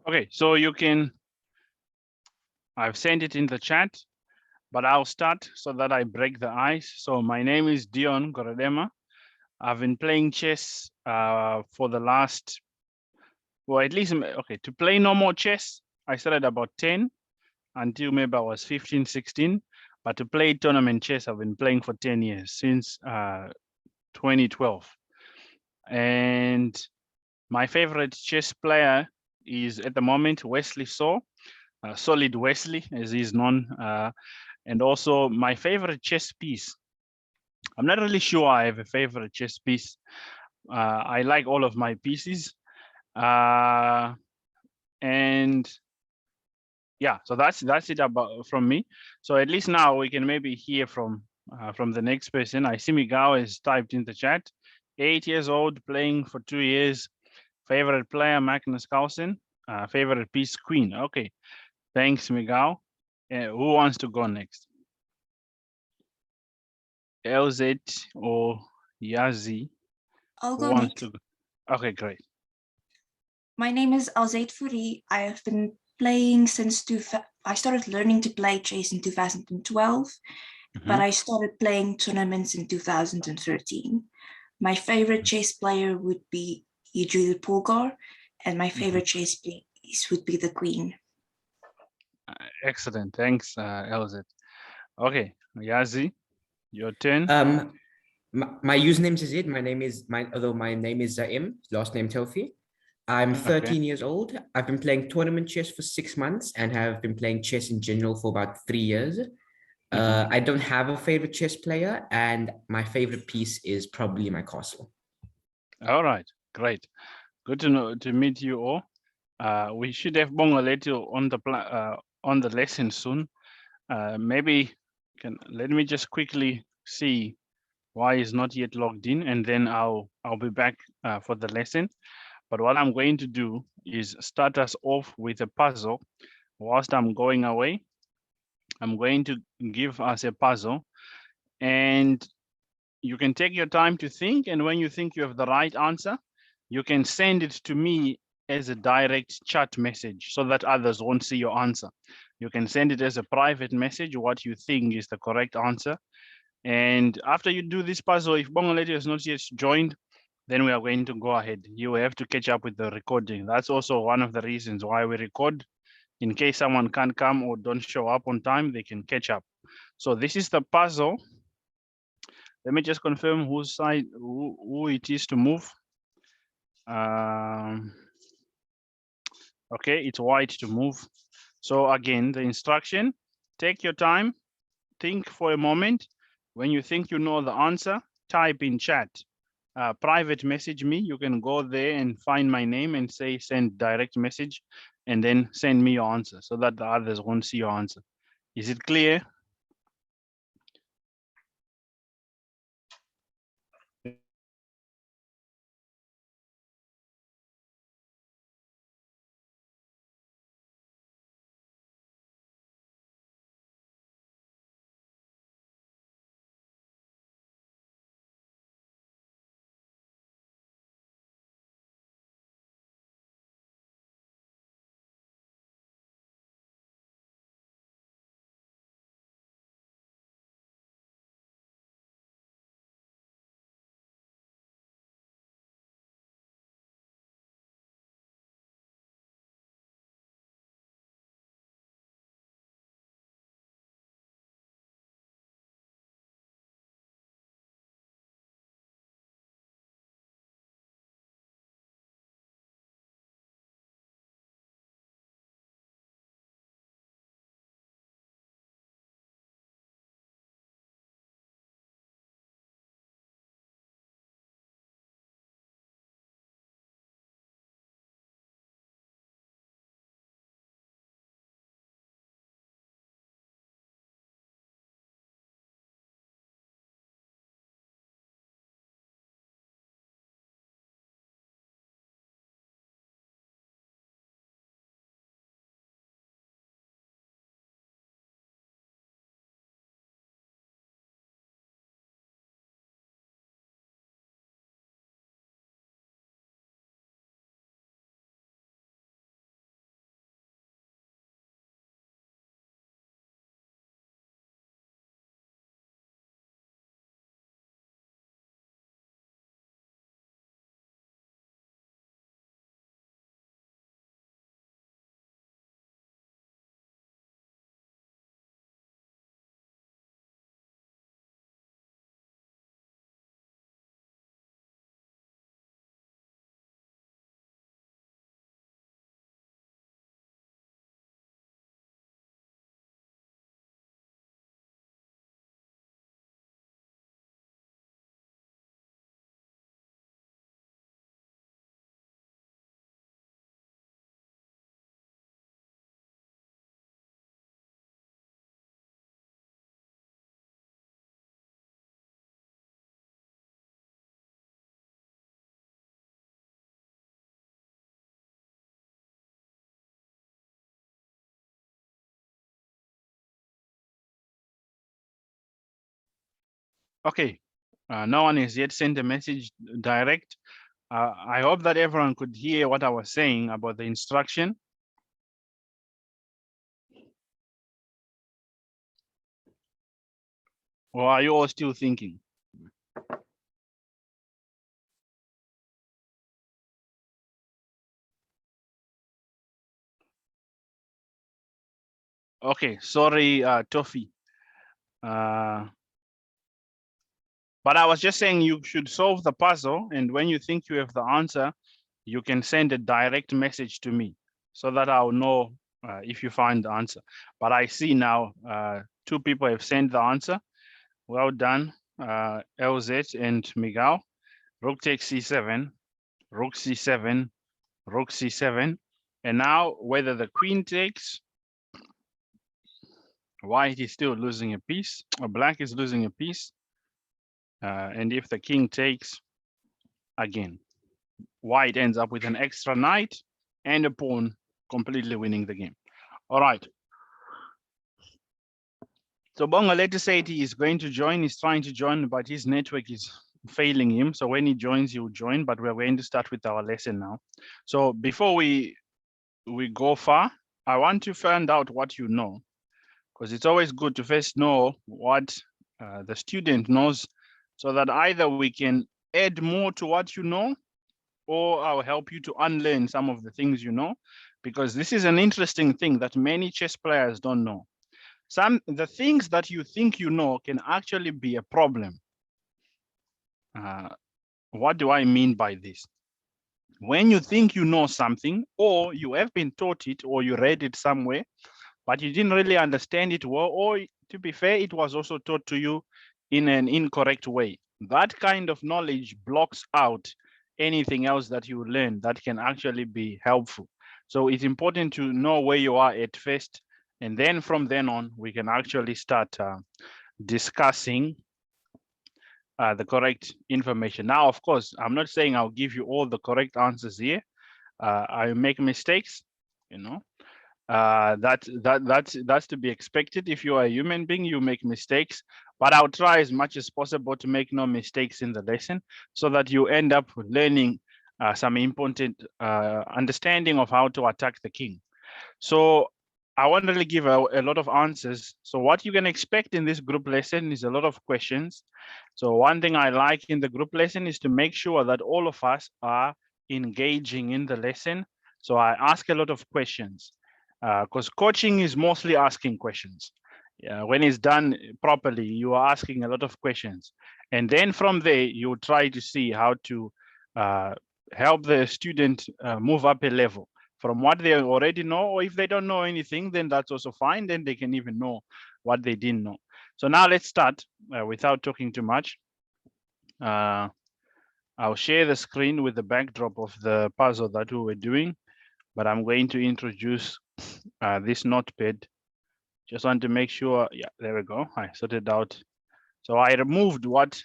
Okay, so I've sent it in the chat, but I'll start so that I break the ice. So my name is Dione Goredema. I've been playing chess for the last, well, at least, okay, to play normal chess, I started about 10 until maybe I was 15, 16. But to play tournament chess, I've been playing for 10 years, since 2012. And my favorite chess player is at the moment Wesley So, Solid Wesley, as he's known. And also my favorite chess piece. I'm not really sure I have a favorite chess piece. I like all of my pieces. And yeah, so that's it about from me. So at least now we can maybe hear from the next person. I see Miguel has typed in the chat. 8 years old, playing for 2 years. Favorite player, Magnus Carlsen. Favorite piece, Queen. Okay, thanks, Miguel. Who wants to go next? LZ or Yazi? I'll Who go wants next. to go? Okay, great. My name is Alzate Furi. I have been playing since I started learning to play chess in 2012, but I started playing tournaments in 2013. My favorite chess player would be Judith Polgar, and my favorite chess piece would be the Queen. Excellent, thanks, LZ. Okay, Yazi, your turn. My username is it. My name is although my name is Zaim, last name Tofi. I'm 13 years old. I've been playing tournament chess for 6 months and have been playing chess in general for about 3 years. I don't have a favorite chess player, and my favorite piece is probably my castle. All right, great. Good to meet you all. We should have Bongoleto on the lesson soon. Maybe let me just quickly see why he's not yet logged in, and then I'll be back for the lesson. But what I'm going to do is start us off with a puzzle. Whilst I'm going away, I'm going to give us a puzzle, and you can take your time to think, and when you think you have the right answer, you can send it to me as a direct chat message so that others won't see your answer. You can send it as a private message, what you think is the correct answer. And after you do this puzzle, if Bongoleto has not yet joined, then we are going to go ahead. You have to catch up with the recording. That's also one of the reasons why we record. In case someone can't come or don't show up on time, they can catch up. So this is the puzzle. Let me just confirm whose side, who it is to move. Okay, it's white to move. So again, the instruction, take your time, think for a moment. When you think you know the answer, type in chat. Private message me. You can go there and find my name and say send direct message, and then send me your answer so that the others won't see your answer. Is it clear? Okay, no one has yet sent a message direct. I hope that everyone could hear what I was saying about the instruction. Or are you all still thinking? Okay, sorry, Toffee. But I was just saying you should solve the puzzle, and when you think you have the answer, you can send a direct message to me so that I'll know if you find the answer. But I see now 2 people have sent the answer. Well done, LZ and Miguel. Rook takes C7, Rook C7, Rook C7. And now whether the queen takes, white is still losing a piece, or black is losing a piece. And if the king takes, again, white ends up with an extra knight and a pawn, completely winning the game. All right. So Bonga later said he is going to join. He's trying to join, but his network is failing him. So when he joins, he will join. But we're going to start with our lesson now. So before we go far, I want to find out what you know, because it's always good to first know what the student knows, so that either we can add more to what you know, or I'll help you to unlearn some of the things you know, because this is an interesting thing that many chess players don't know. The things that you think you know can actually be a problem. What do I mean by this? When you think you know something, or you have been taught it, or you read it somewhere, but you didn't really understand it well, or to be fair, it was also taught to you in an incorrect way. That kind of knowledge blocks out anything else that you learn that can actually be helpful. So it's important to know where you are at first, and then from then on, we can actually start discussing the correct information. Now, of course, I'm not saying I'll give you all the correct answers here. I make mistakes, you know. That's to be expected. If you are a human being, you make mistakes, but I'll try as much as possible to make no mistakes in the lesson, so that you end up learning some important understanding of how to attack the king. So I won't really give a lot of answers. So what you can expect in this group lesson is a lot of questions. So one thing I like in the group lesson is to make sure that all of us are engaging in the lesson. So I ask a lot of questions, because coaching is mostly asking questions. When it's done properly, you are asking a lot of questions. And then from there, you try to see how to help the student move up a level from what they already know, or if they don't know anything, then that's also fine. Then they can even know what they didn't know. So now let's start without talking too much. I'll share the screen with the backdrop of the puzzle that we were doing, but I'm going to introduce this notepad. Just want to make sure, yeah, there we go. I sorted out. So I removed what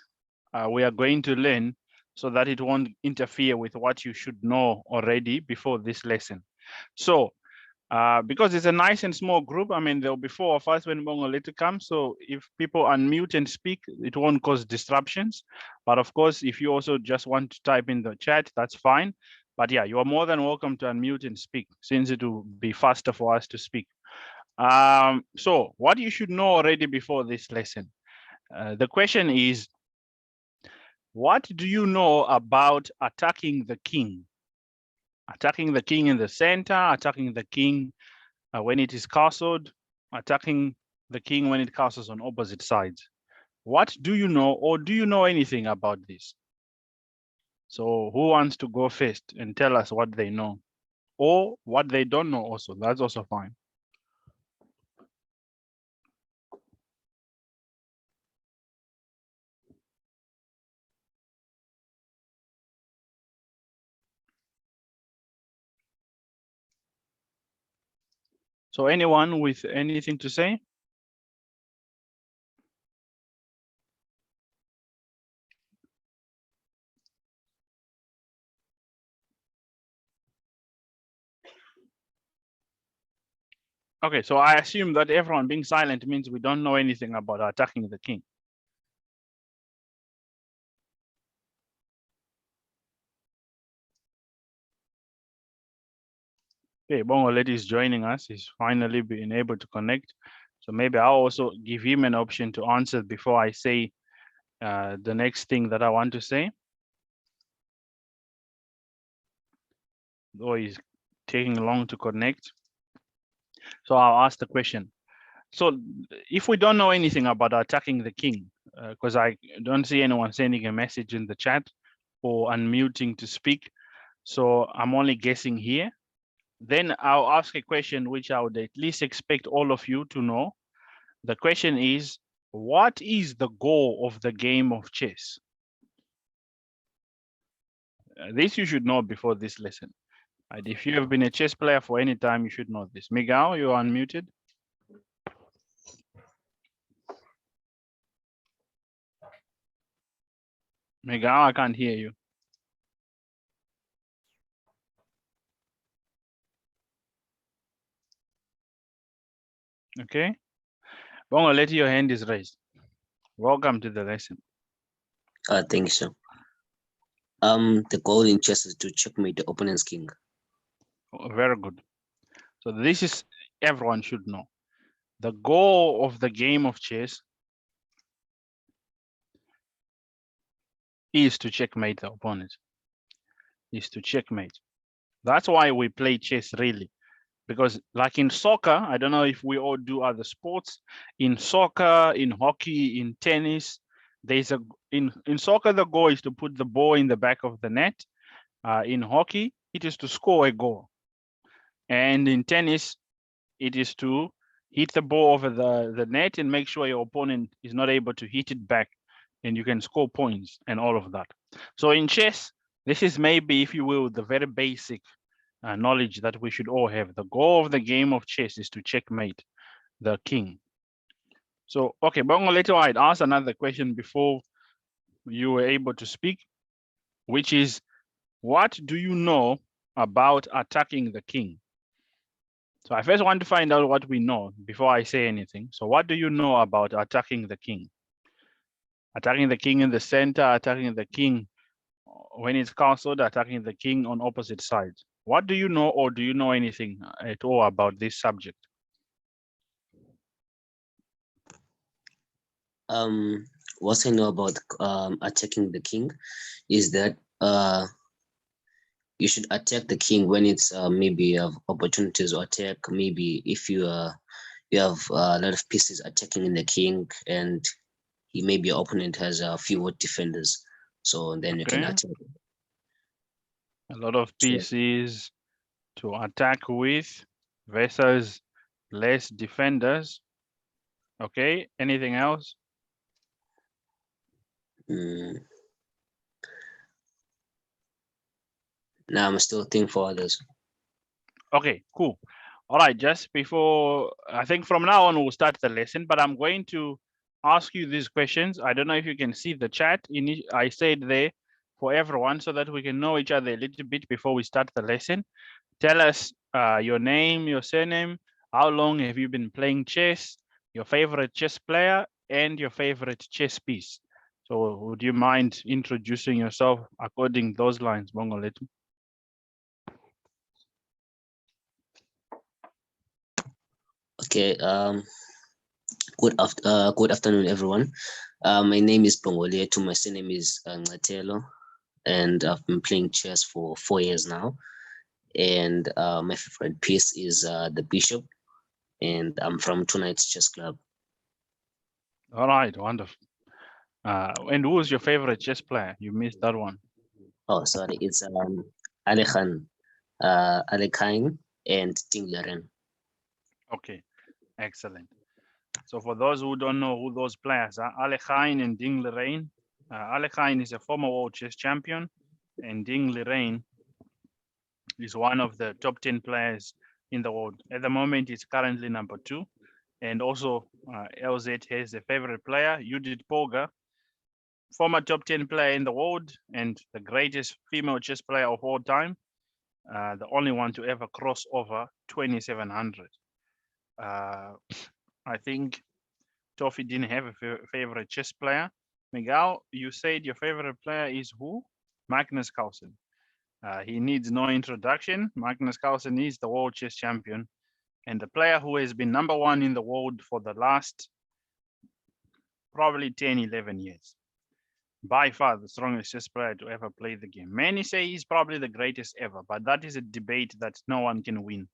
we are going to learn so that it won't interfere with what you should know already before this lesson. So because it's a nice and small group, I mean, there'll be 4 of us when Bongo later comes. So if people unmute and speak, it won't cause disruptions. But of course, if you also just want to type in the chat, that's fine. But yeah, you are more than welcome to unmute and speak, since it will be faster for us to speak. So what you should know already before this lesson. The question is, what do you know about attacking the king? Attacking the king in the center, attacking the king when it is castled, attacking the king when it castles on opposite sides. What do you know, or do you know anything about this? So who wants to go first and tell us what they know, or what they don't know also? That's also fine. So anyone with anything to say? Okay, so I assume that everyone being silent means we don't know anything about attacking the king. Okay, Bongoleti is joining us. He's finally been able to connect. So maybe I'll also give him an option to answer before I say the next thing that I want to say. Though he's taking long to connect. So I'll ask the question. So if we don't know anything about attacking the king, because I don't see anyone sending a message in the chat or unmuting to speak, so I'm only guessing here. Then I'll ask a question which I would at least expect all of you to know. The question is, what is the goal of the game of chess? This you should know before this lesson. And if you have been a chess player for any time, you should know this. Miguel, you're unmuted. Miguel, I can't hear you. Okay. Bongoleti, your hand is raised. Welcome to the lesson. Thank you, sir. The goal in chess is to checkmate the opponent's king. Oh, very good. So this is everyone should know. The goal of the game of chess is to checkmate the opponent. Is to checkmate. That's why we play chess really. Because like in soccer, I don't know if we all do other sports. In soccer, in hockey, in tennis, there's a in soccer the goal is to put the ball in the back of the net. In hockey, it is to score a goal. And in tennis, it is to hit the ball over the net and make sure your opponent is not able to hit it back, and you can score points and all of that. So in chess, this is maybe, if you will, the very basic knowledge that we should all have. The goal of the game of chess is to checkmate the king. So, okay, Bongo, later I'd ask another question before you were able to speak, which is, what do you know about attacking the king? So I first want to find out what we know before I say anything. So what do you know about attacking the king? Attacking the king in the center, attacking the king when it's castled, attacking the king on opposite sides. What do you know, or do you know anything at all about this subject? What I know about attacking the king is that you should attack the king when it's maybe you have opportunities to attack. Maybe if you you have a lot of pieces attacking in the king, and maybe your opponent has a few defenders, so then you can attack. A lot of pieces to attack with versus less defenders. Okay, anything else? Now I'm still thinking for others. Okay, cool. All right, just before, I think from now on we'll start the lesson, but I'm going to ask you these questions. I don't know if you can see the chat. I said there for everyone so that we can know each other a little bit before we start the lesson. Tell us your name, your surname, how long have you been playing chess, your favorite chess player, and your favorite chess piece. So would you mind introducing yourself according those lines, Bongoletu? Okay, good afternoon, everyone. My name is Bongoletu. My surname is Ngatelo, and I've been playing chess for 4 years now. And my favorite piece is the bishop, and I'm from Tonight's Chess Club. All right, wonderful. And who is your favorite chess player? You missed that one. Oh, sorry, it's Alekhan, Alekhain, and Tingleren. Okay, excellent. So for those who don't know who those players are, Alekhain and Ding Lerain. Alekhain is a former world chess champion, and Ding Lerain is one of the top 10 players in the world. At the moment, he's currently number 2. And also, LZ has a favorite player, Judith Polgar, former top 10 player in the world and the greatest female chess player of all time, the only one to ever cross over 2,700. I think Toffee didn't have a favorite chess player. Miguel, you said your favorite player is who? Magnus Carlsen. He needs no introduction. Magnus Carlsen is the world chess champion and the player who has been #1 in the world for the last probably 10, 11 years. By far the strongest chess player to ever play the game. Many say he's probably the greatest ever, but that is a debate that no one can win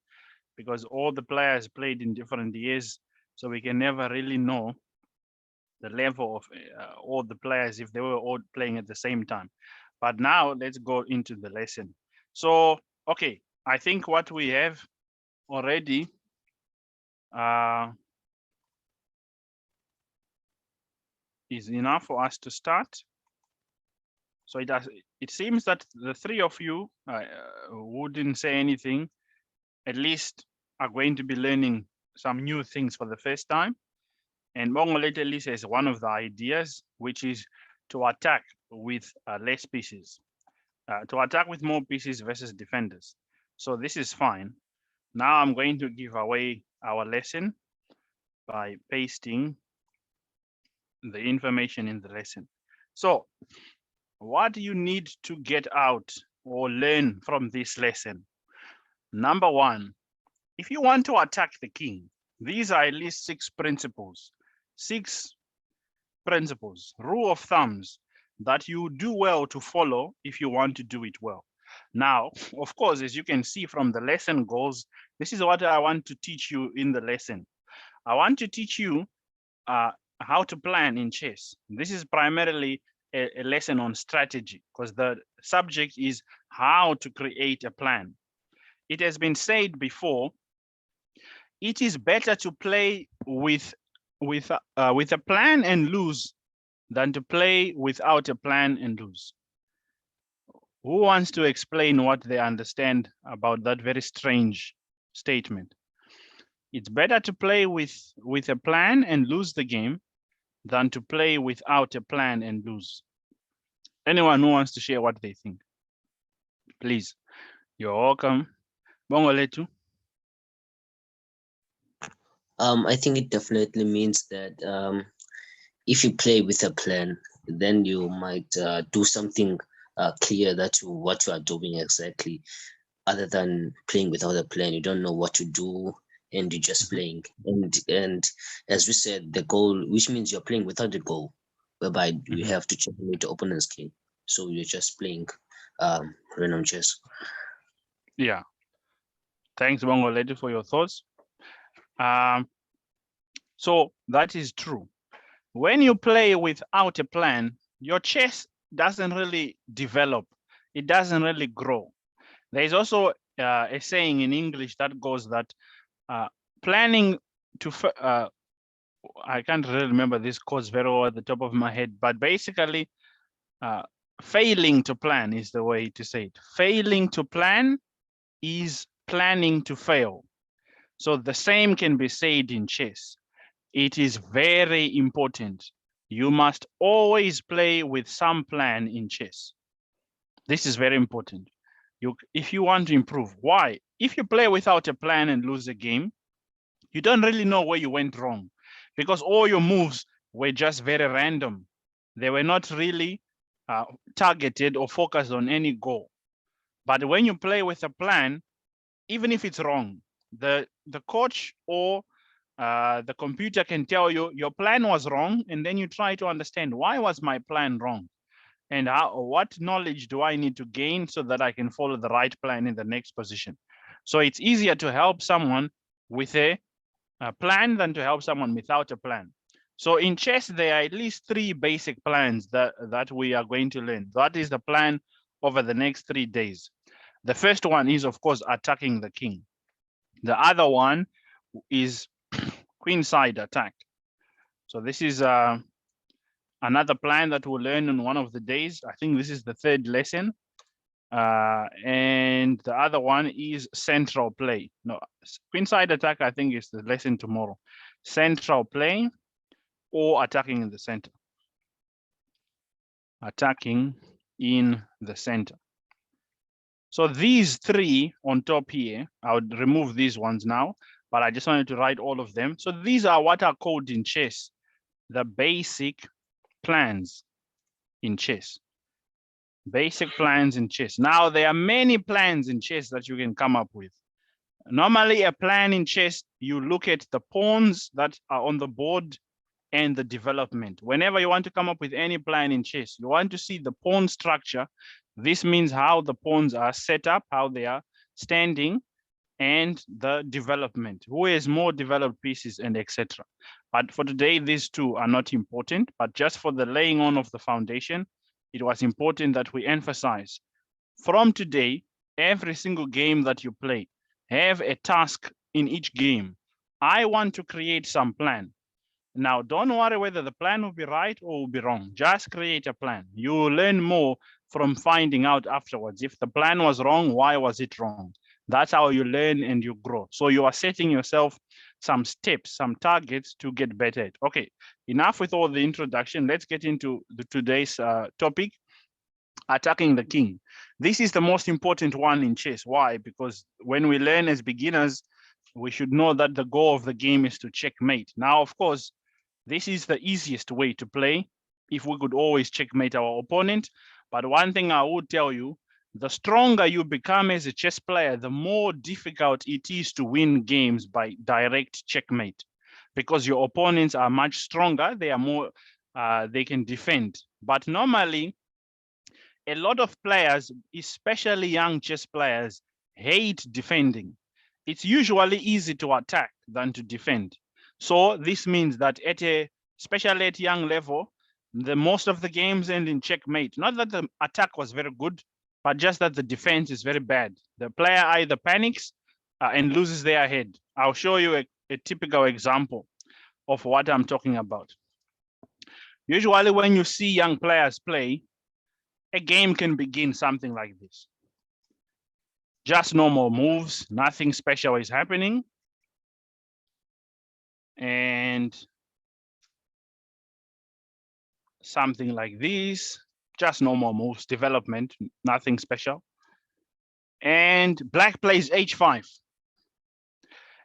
because all the players played in different years, so we can never really know the level of all the players if they were all playing at the same time. But now let's go into the lesson. So, okay, I think what we have already is enough for us to start. So it seems that the three of you who didn't say anything, at least are going to be learning some new things for the first time. And Mongolete at least has one of the ideas, which is to attack with less pieces, to attack with more pieces versus defenders. So this is fine. Now I'm going to give away our lesson by pasting the information in the lesson. So what do you need to get out or learn from this lesson? Number one, if you want to attack the king, these are at least 6 principles. 6 principles, rule of thumbs that you do well to follow if you want to do it well. Now, of course, as you can see from the lesson goals, this is what I want to teach you in the lesson. I want to teach you how to plan in chess. This is primarily a lesson on strategy because the subject is how to create a plan. It has been said before, it is better to play with a plan and lose than to play without a plan and lose. Who wants to explain what they understand about that very strange statement? It's better to play with a plan and lose the game than to play without a plan and lose. Anyone who wants to share what they think, please. You're welcome. Bongoletu. I think it definitely means that if you play with a plan, then you might do something clear what you are doing exactly, other than playing without a plan. You don't know what to do and you're just playing. And as we said, the goal, which means you're playing without a goal, whereby you have to checkmate the opponent's king. So you're just playing random chess. Yeah. Thanks, Bongoletu, for your thoughts. So that is true. When you play without a plan, your chess doesn't really develop. It doesn't really grow. There is also a saying in English that goes that planning to, I can't really remember this quote very well at the top of my head, but basically failing to plan is the way to say it. Failing to plan is planning to fail. So the same can be said in chess. It is very important. You must always play with some plan in chess. This is very important. If you want to improve, why? If you play without a plan and lose a game, you don't really know where you went wrong because all your moves were just very random. They were not really targeted or focused on any goal. But when you play with a plan, even if it's wrong, the coach or the computer can tell you your plan was wrong, and then you try to understand why was my plan wrong, and what knowledge do I need to gain so that I can follow the right plan in the next position. So it's easier to help someone with a plan than to help someone without a plan. So in chess, there are at least 3 basic plans that we are going to learn. That is the plan over the next 3 days. The first one is, of course, attacking the king. The other one is queenside attack. So this is another plan that we'll learn on one of the days. I think this is the 3rd lesson. And the other one is central play. No, queenside attack, I think, is the lesson tomorrow. Central play or attacking in the center. Attacking in the center. So these 3 on top here, I would remove these ones now, but I just wanted to write all of them. So these are what are called in chess the basic plans in chess. Basic plans in chess. Now, there are many plans in chess that you can come up with. Normally, a plan in chess, you look at the pawns that are on the board and the development. Whenever you want to come up with any plan in chess, you want to see the pawn structure. This means how the pawns are set up, how they are standing, and the development, who has more developed pieces, and etc. But for today, these two are not important, but just for the laying on of the foundation, it was important that we emphasize from today, every single game that you play, have a task in each game. I want to create some plan. Now, don't worry whether the plan will be right or will be wrong. Just create a plan. You will learn more from finding out afterwards. If the plan was wrong, why was it wrong? That's how you learn and you grow. So you are setting yourself some steps, some targets to get better at. Okay, enough with all the introduction. Let's get into today's topic, attacking the king. This is the most important one in chess. Why? Because when we learn as beginners, we should know that the goal of the game is to checkmate. Now, of course, this is the easiest way to play if we could always checkmate our opponent. But one thing I would tell you, the stronger you become as a chess player, the more difficult it is to win games by direct checkmate, because your opponents are much stronger. They are more, they can defend. But normally, a lot of players, especially young chess players, hate defending. It's usually easy to attack than to defend. So this means that especially at young level, the most of the games end in checkmate. Not that the attack was very good, but just that the defense is very bad. The player either panics and loses their head. I'll show you a typical example of what I'm talking about. Usually when you see young players play, a game can begin something like this. Just normal moves, nothing special is happening. And something like this, just normal moves, development, nothing special. And black plays h5.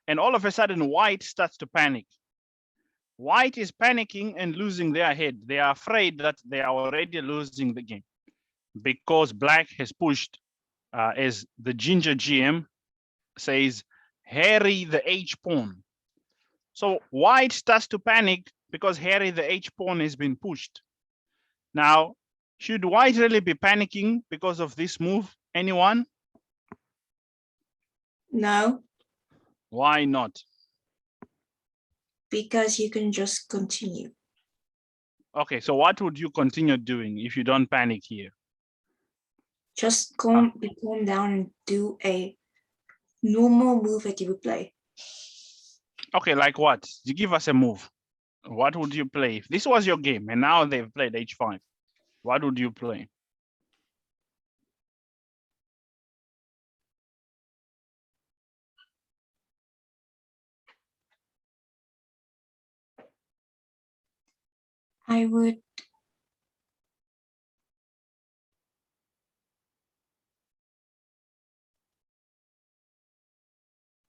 And all of a sudden, white starts to panic. White is panicking and losing their head. They are afraid that they are already losing the game because black has pushed, as the ginger GM says, harry the h pawn. So white starts to panic because harry the h pawn has been pushed. Now, should white really be panicking because of this move? Anyone? No, Why not? because you can just continue. Okay, so what would you continue doing if you don't panic here? Just calm down and do a normal move that you would play. Okay, like what? You give us a move. What would you play? If this was your game and now they've played h5, what would you play? I would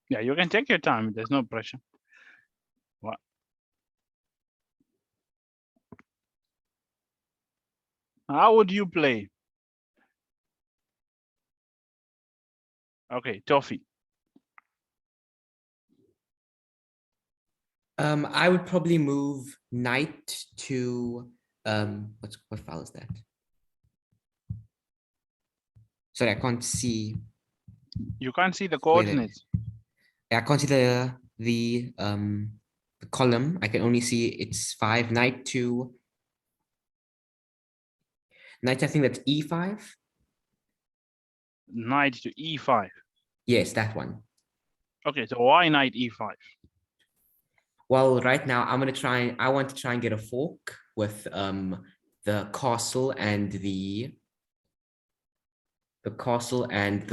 Yeah, you can take your time. There's no pressure. What? How would you play? Okay, Toffee. I would probably move knight to what file is that? Sorry, I can't see. You can't see the Wait, coordinates. I can't see the column. I can only see it's 5 knight to knight. I think that's e5. Knight to e5. Yes, that one. Okay, so why knight e5? Well, right now I want to try and get a fork with the castle and the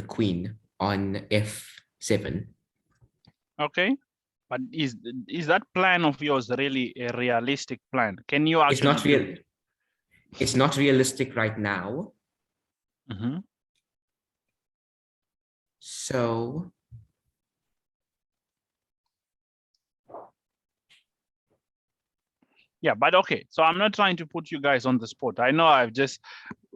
queen on f7. Okay, but is that plan of yours really a realistic plan? Can you actually? It's not real. It's not realistic right now. Mm-hmm. So Yeah, but okay. So I'm not trying to put you guys on the spot. I know I've just,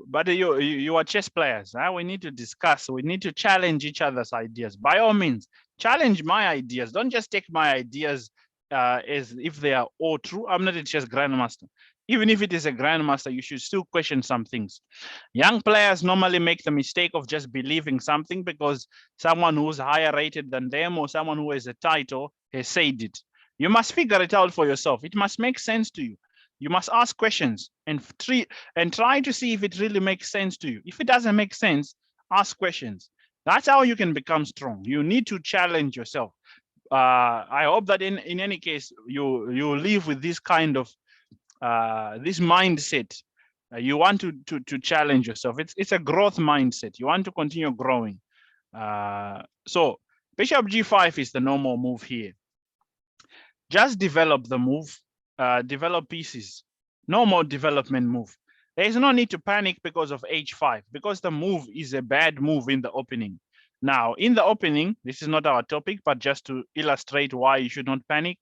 but you are chess players. Huh? We need to discuss. We need to challenge each other's ideas. By all means, challenge my ideas. Don't just take my ideas as if they are all true. I'm not a chess grandmaster. Even if it is a grandmaster, you should still question some things. Young players normally make the mistake of just believing something because someone who's higher rated than them or someone who has a title has said it. You must figure it out for yourself. It must make sense to you. You must ask questions and try to see if it really makes sense to you. If it doesn't make sense, ask questions. That's how you can become strong. You need to challenge yourself. I hope that in any case, you live with this kind of this mindset. You want to challenge yourself. It's a growth mindset. You want to continue growing. So Bishop G5 is the normal move here. Just develop the move, develop pieces. No more development move. There is no need to panic because of H5, because the move is a bad move in the opening. Now, in the opening, this is not our topic, but just to illustrate why you should not panic.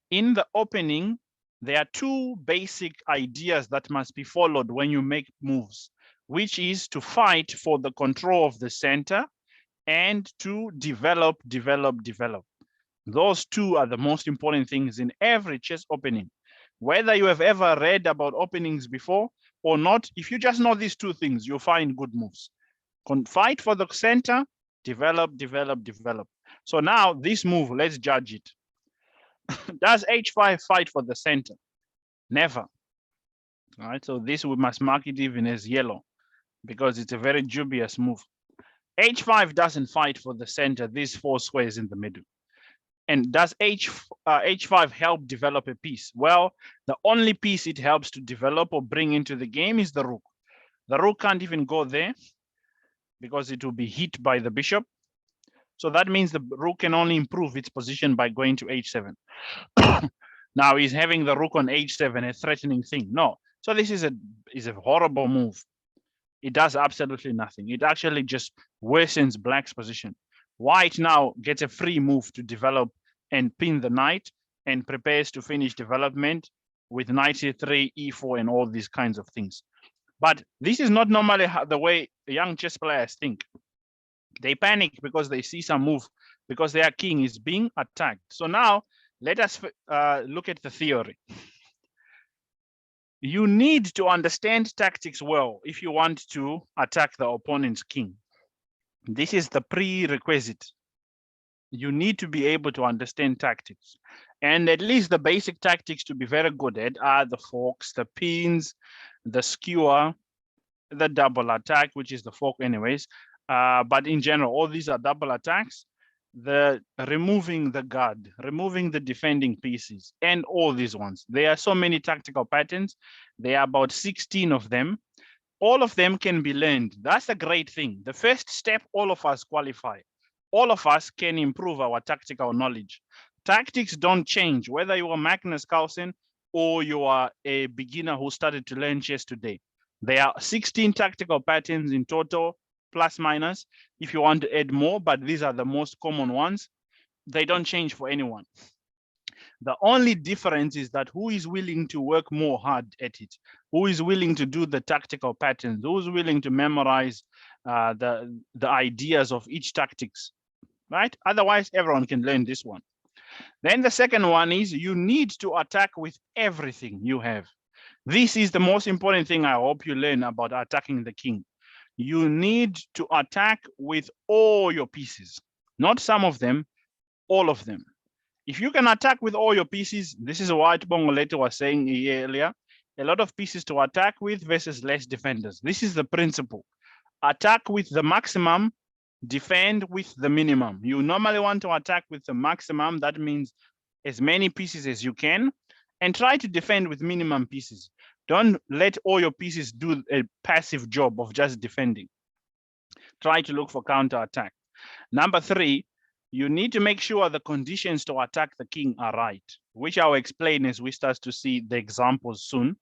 In the opening, there are two basic ideas that must be followed when you make moves, which is to fight for the control of the center and to develop. Those two are the most important things in every chess opening. Whether you have ever read about openings before or not, if you just know these two things, you'll find good moves. Fight for the center, develop. So now this move, let's judge it. Does H5 fight for the center? Never. All right, so this we must mark it even as yellow because it's a very dubious move. H5 doesn't fight for the center, these four squares in the middle. And does H5 help develop a piece? Well, the only piece it helps to develop or bring into the game is the rook. The rook can't even go there because it will be hit by the bishop. So that means the rook can only improve its position by going to H7. Now he's having the rook on H7, a threatening thing. No, so this is a horrible move. It does absolutely nothing. It actually just worsens black's position. White now gets a free move to develop and pin the knight and prepares to finish development with knight c3, e4, and all these kinds of things. But this is not normally the way young chess players think. They panic because they see some move because their king is being attacked. So now let us look at the theory. You need to understand tactics well if you want to attack the opponent's king. This is the prerequisite. You need to be able to understand tactics. And at least the basic tactics to be very good at are the forks, the pins, the skewer, the double attack, which is the fork anyways. But in general, all these are double attacks, the removing the guard, removing the defending pieces, and all these ones. There are so many tactical patterns. There are about 16 of them. All of them can be learned. That's a great thing. The first step, all of us qualify. All of us can improve our tactical knowledge. Tactics don't change, whether you are Magnus Carlsen or you are a beginner who started to learn chess today. There are 16 tactical patterns in total, plus minus, if you want to add more, but these are the most common ones. They don't change for anyone. The only difference is that who is willing to work more hard at it, who is willing to do the tactical patterns, who's willing to memorize the ideas of each tactics, right? Otherwise, everyone can learn this one. Then the second one is you need to attack with everything you have. This is the most important thing I hope you learn about attacking the king. You need to attack with all your pieces, not some of them, all of them. If you can attack with all your pieces, this is what Bongolete was saying earlier, a lot of pieces to attack with versus less defenders. This is the principle. Attack with the maximum, defend with the minimum. You normally want to attack with the maximum. That means as many pieces as you can, and try to defend with minimum pieces. Don't let all your pieces do a passive job of just defending. Try to look for counterattack. Number 3, you need to make sure the conditions to attack the king are right, which I'll explain as we start to see the examples soon.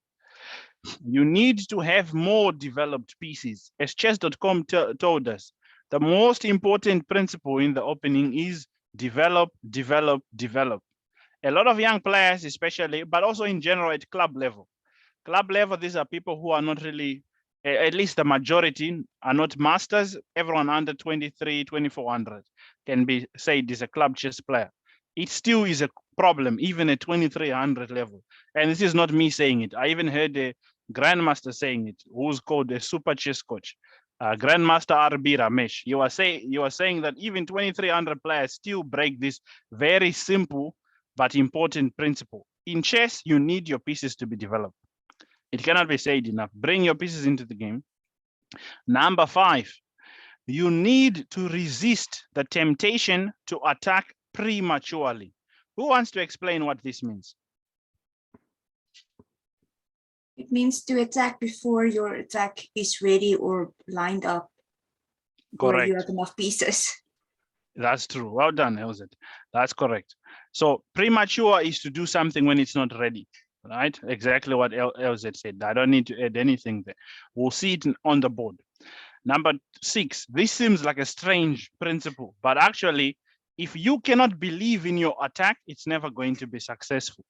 You need to have more developed pieces. As chess.com told us, the most important principle in the opening is develop. A lot of young players, especially, but also in general at club level. Club level, these are people who are not really, at least the majority, are not masters. Everyone under 23, 2400 can be said is a club chess player. It still is a problem, even at 2300 level. And this is not me saying it. I even heard a grandmaster saying it, who's called a super chess coach. Grandmaster RB Ramesh, you are saying that even 2300 players still break this very simple but important principle. In chess, you need your pieces to be developed. It cannot be said enough. Bring your pieces into the game. Number 5, you need to resist the temptation to attack prematurely. Who wants to explain what this means? It means to attack before your attack is ready or lined up. Or you have enough pieces. That's true. Well done, Elzet. That's correct. So premature is to do something when it's not ready, right? Exactly what Elzet said. I don't need to add anything there. We'll see it on the board. Number 6, this seems like a strange principle, but actually, if you cannot believe in your attack, it's never going to be successful.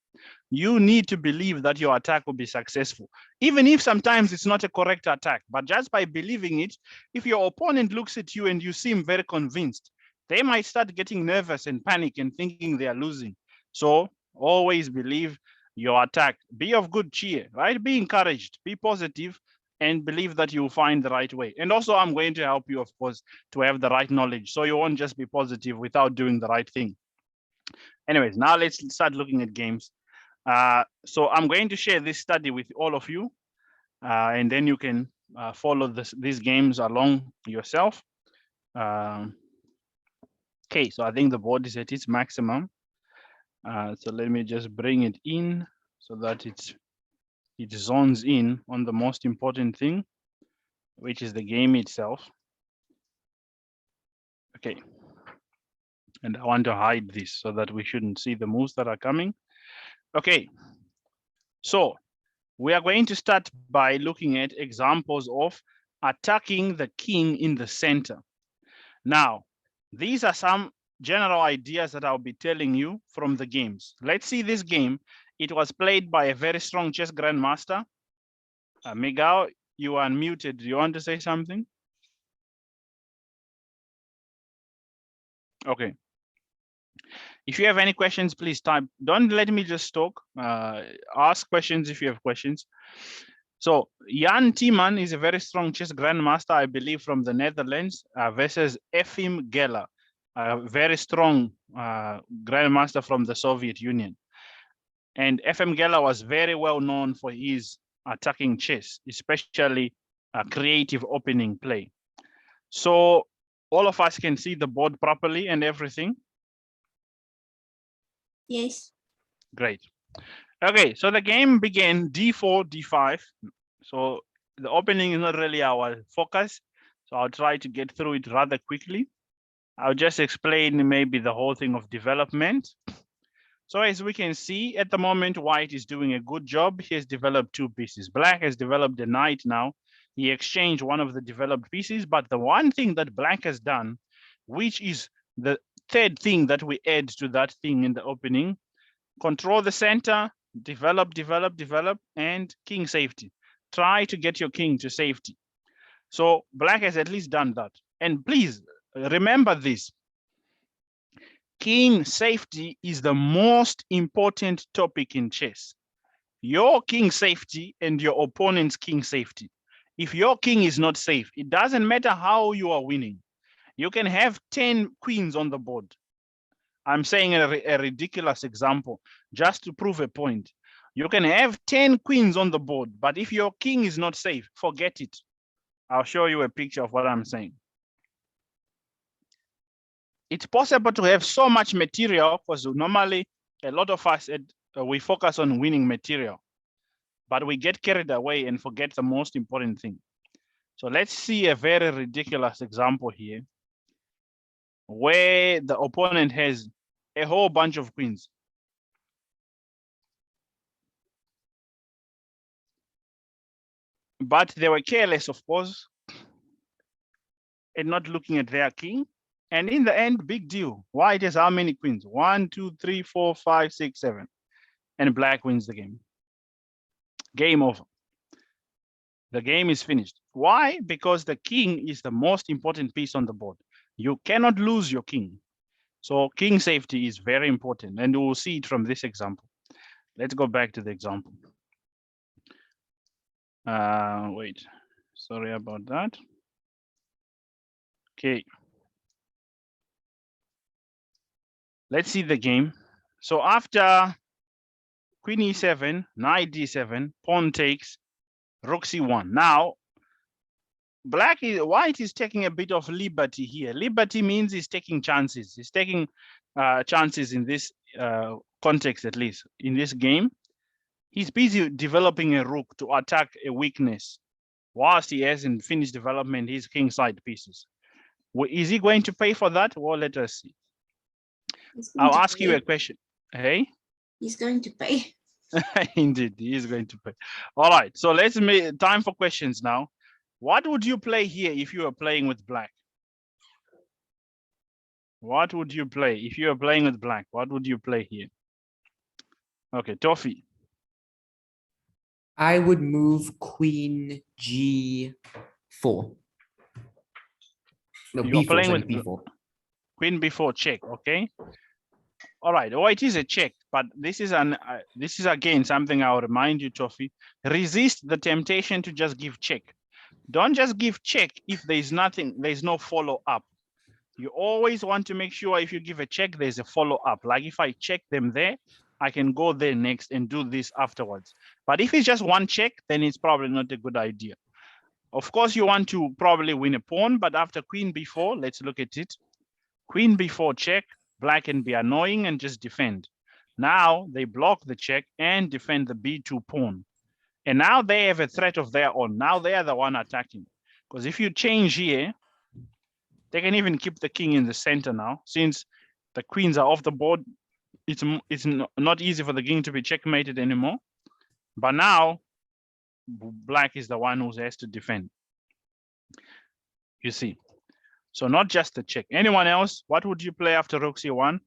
You need to believe that your attack will be successful, even if sometimes it's not a correct attack. But just by believing it, if your opponent looks at you and you seem very convinced, they might start getting nervous and panic and thinking they are losing. So always believe your attack. Be of good cheer, right? Be encouraged, be positive, and believe that you'll find the right way. And also, I'm going to help you, of course, to have the right knowledge, so you won't just be positive without doing the right thing. Anyways, now let's start looking at games. So I'm going to share this study with all of you, and then you can follow these games along yourself. Okay, so I think the board is at its maximum. So let me just bring it in so that it zones in on the most important thing, which is the game itself. Okay. And I want to hide this so that we shouldn't see the moves that are coming. Okay. So we are going to start by looking at examples of attacking the king in the center. Now, these are some general ideas that I'll be telling you from the games. Let's see this game. It was played by a very strong chess grandmaster. Miguel, you are unmuted. Do you want to say something? Okay. If you have any questions, please type. Don't let me just talk. Ask questions if you have questions. So Jan Tiemann is a very strong chess grandmaster, I believe, from the Netherlands versus Efim Geller, a very strong grandmaster from the Soviet Union. And Efim Geller was very well known for his attacking chess, especially creative opening play. So all of us can see the board properly and everything. Yes. Great. Okay, so the game began d4, d5. So the opening is not really our focus. So I'll try to get through it rather quickly. I'll just explain maybe the whole thing of development. So as we can see at the moment, white is doing a good job. He has developed 2 pieces. Black has developed a knight now. He exchanged one of the developed pieces, but the one thing that black has done, which is the 3rd thing that we add to that thing in the opening, control the center, develop, and king safety. Try to get your king to safety. So black has at least done that. And please remember this. King safety is the most important topic in chess. Your king safety and your opponent's king safety. If your king is not safe, it doesn't matter how you are winning. You can have 10 queens on the board. I'm saying a ridiculous example just to prove a point. You can have 10 queens on the board, but if your king is not safe, forget it. I'll show you a picture of what I'm saying. It's possible to have so much material because normally a lot of us, we focus on winning material, but we get carried away and forget the most important thing. So let's see a very ridiculous example here where the opponent has a whole bunch of queens. But they were careless, of course, and not looking at their king. And in the end, big deal. White has how many queens? 1, 2, 3, 4, 5, 6, 7. And black wins the game. Game over. The game is finished. Why? Because the king is the most important piece on the board. You cannot lose your king. So king safety is very important, and we'll see it from this example. Let's go back to the example. Wait, sorry about that. Okay. Let's see the game. So after queen e7, knight d7, pawn takes, rook c1. Now, white is taking a bit of liberty here. Liberty means he's taking chances. He's taking chances in this context, at least in this game. He's busy developing a rook to attack a weakness, whilst he hasn't finished development his kingside pieces. Is he going to pay for that? Well, let us see. I'll ask you a question. Hey? He's going to pay. Indeed, he is going to pay. All right, so let's make time for questions now. What would you play here if you were playing with black? What would you play if you were playing with black? What would you play here? Okay, Toffee. I would move queen g4. No, You're b4, playing sorry, with b4. Queen before check, okay? All right, well, it is a check, but this is again something I'll remind you, Toffee. Resist the temptation to just give check. Don't just give check if there's no follow-up. You always want to make sure if you give a check, there's a follow-up. Like if I check them there, I can go there next and do this afterwards. But if it's just one check, then it's probably not a good idea. Of course, you want to probably win a pawn, but after queen b4, let's look at it. Queen b4 check, black can be annoying and just defend. Now they block the check and defend the b2 pawn. And now they have a threat of their own. Now they are the one attacking. Because if you change here, they can even keep the king in the center now. Since the queens are off the board, it's not easy for the king to be checkmated anymore. But now, black is the one who has to defend. You see. So not just the check. Anyone else? What would you play after rook c1?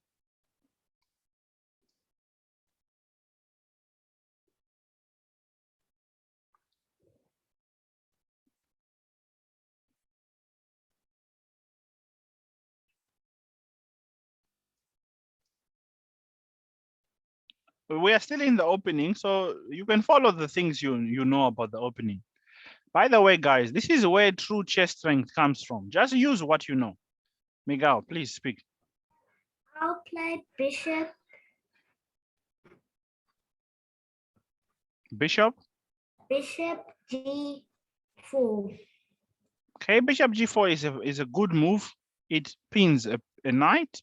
We are still in the opening, so you can follow the things you know about the opening. By the way, guys, this is where true chess strength comes from. Just use what you know. Miguel, please speak. I'll play bishop. Bishop? Bishop g4. Okay, bishop g4 is a good move. It pins a knight.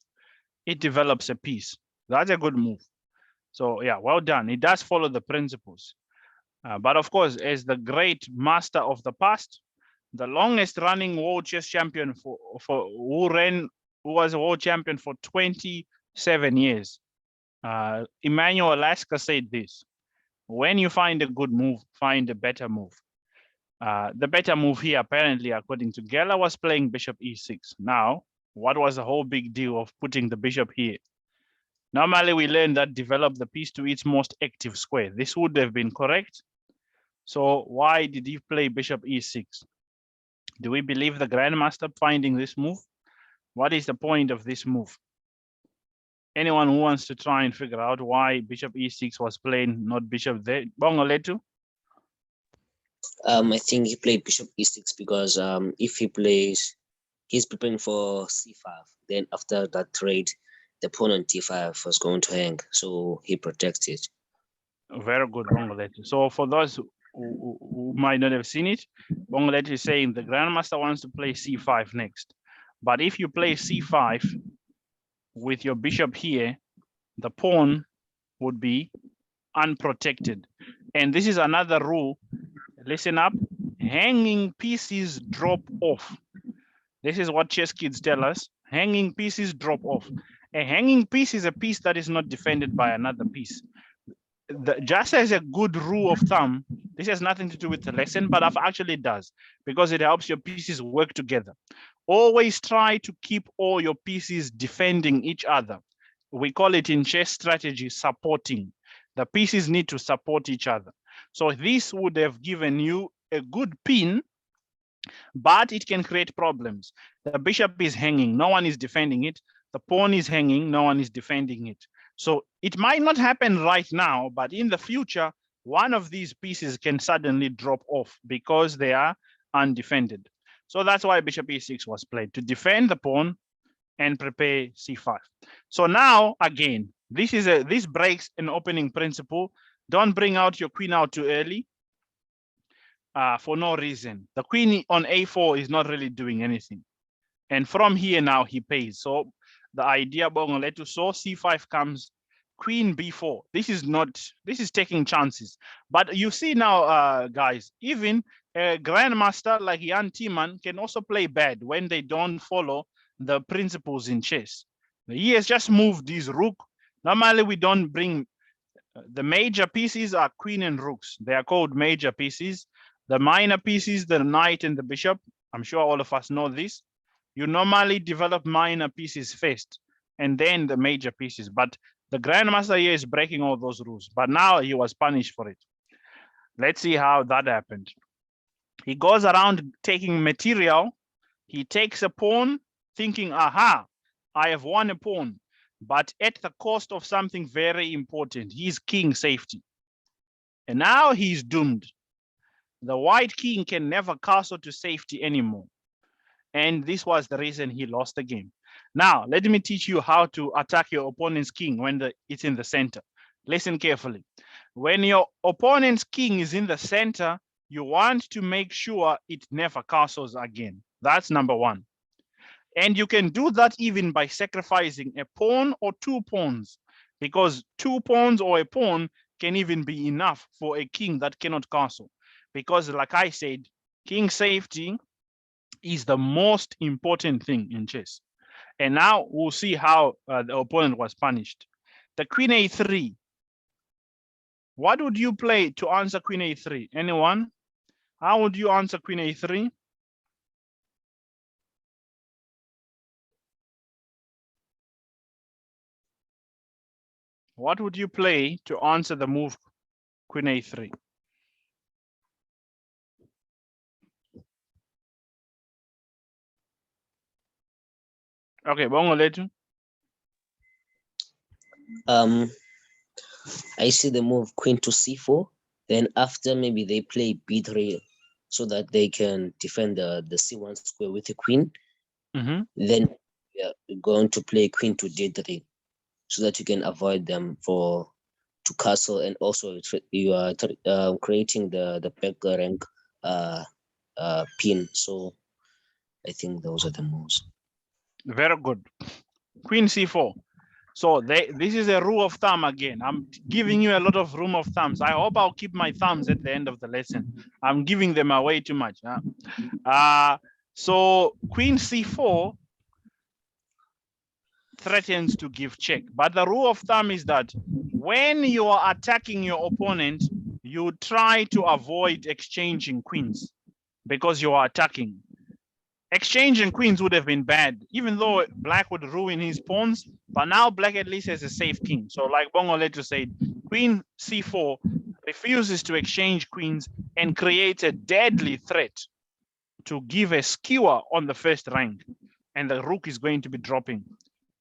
It develops a piece. That's a good move. So yeah, well done. It does follow the principles. But of course, as the great master of the past, the longest running world chess champion who was a world champion for 27 years, Emmanuel Alaska said this: when you find a good move, find a better move. The better move here, apparently, according to Geller, was playing bishop e6. Now, what was the whole big deal of putting the bishop here? Normally, we learn that develop the piece to its most active square. This would have been correct. So why did he play bishop e6? Do we believe the grandmaster finding this move? What is the point of this move? Anyone who wants to try and figure out why bishop e6 was playing, not bishop there? Bongoletu? I think he played bishop e6 because if he plays, he's preparing for c5. Then after that trade, the pawn on t5 was going to hang, so he protected. Very good, Bongoletu. So for those who might not have seen it, Bongoletu is saying the grandmaster wants to play c5 next. But if you play c5 with your bishop here, the pawn would be unprotected. And this is another rule. Listen up. Hanging pieces drop off. This is what chess kids tell us. Hanging pieces drop off. A hanging piece is a piece that is not defended by another piece. Just as a good rule of thumb, this has nothing to do with the lesson, but it actually does, because it helps your pieces work together. Always try to keep all your pieces defending each other. We call it in chess strategy supporting. The pieces need to support each other. So this would have given you a good pin, but it can create problems. The bishop is hanging, no one is defending it. The pawn is hanging, no one is defending it. So it might not happen right now, but in the future, one of these pieces can suddenly drop off because they are undefended. So that's why bishop e6 was played, to defend the pawn and prepare c5. So now, again, this breaks an opening principle. Don't bring out your queen out too early for no reason. The queen on a4 is not really doing anything. And from here now, he pays. So the idea, Bongoletu, so c5 comes, queen b4. This is taking chances. But you see now, guys, even a grandmaster like Jan Timman can also play bad when they don't follow the principles in chess. He has just moved this rook. Normally, we don't bring the major pieces are queen and rooks. They are called major pieces. The minor pieces, the knight and the bishop. I'm sure all of us know this. You normally develop minor pieces first and then the major pieces. But the grandmaster here is breaking all those rules. But now he was punished for it. Let's see how that happened. He goes around taking material. He takes a pawn thinking, aha, I have won a pawn, but at the cost of something very important, his king safety. And now he's doomed. The white king can never castle to safety anymore. And this was the reason he lost the game. Now, let me teach you how to attack your opponent's king when it's in the center. Listen carefully. When your opponent's king is in the center, you want to make sure it never castles again. That's number one. And you can do that even by sacrificing a pawn or 2 pawns, because 2 pawns or a pawn can even be enough for a king that cannot castle. Because like I said, king safety is the most important thing in chess. And now we'll see how the opponent was punished. The queen a3. What would you play to answer queen a3? Anyone? How would you answer queen a3? What would you play to answer the move queen a3? Okay, Bongoletu. I see the move queen to c4. Then after maybe they play b3 so that they can defend the c1 square with the queen. Mm-hmm. Then we're going to play queen to d3 so that you can avoid them to castle, and also you are creating the back rank pin. So I think those are the moves. Very good. Queen c4. So this is a rule of thumb again. I'm giving you a lot of room of thumbs. I hope I'll keep my thumbs at the end of the lesson. I'm giving them away too much. Huh? So queen c4 threatens to give check. But the rule of thumb is that when you are attacking your opponent, you try to avoid exchanging queens because you are attacking. Exchanging queens would have been bad, even though black would ruin his pawns, but now black at least has a safe king. So like Bongoletu said, queen c4 refuses to exchange queens and creates a deadly threat to give a skewer on the first rank, and the rook is going to be dropping.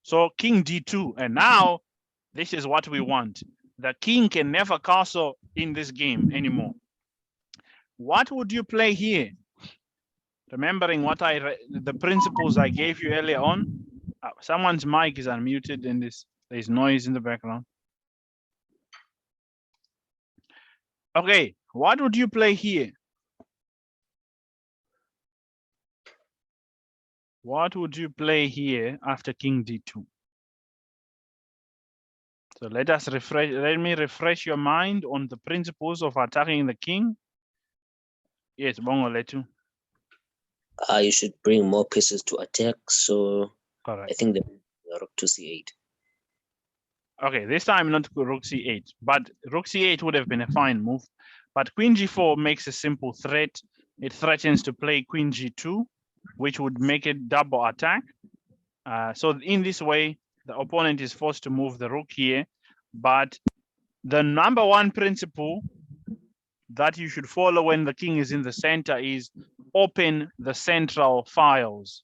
So king d2, and now this is what we want. The king can never castle in this game anymore. What would you play here? Remembering what the principles I gave you earlier on. Someone's mic is unmuted and there's noise in the background. Okay, what would you play here? What would you play here after king d2? So let me refresh your mind on the principles of attacking the king. Yes, Bongoletu. You should bring more pieces to attack. So Correct. I think the rook to c8. Okay, this time not rook c8, but rook c8 would have been a fine move. But queen g4 makes a simple threat. It threatens to play queen g2. which would make it double attack. So in this way, the opponent is forced to move the rook here. But the number one principle that you should follow when the king is in the center is open the central files.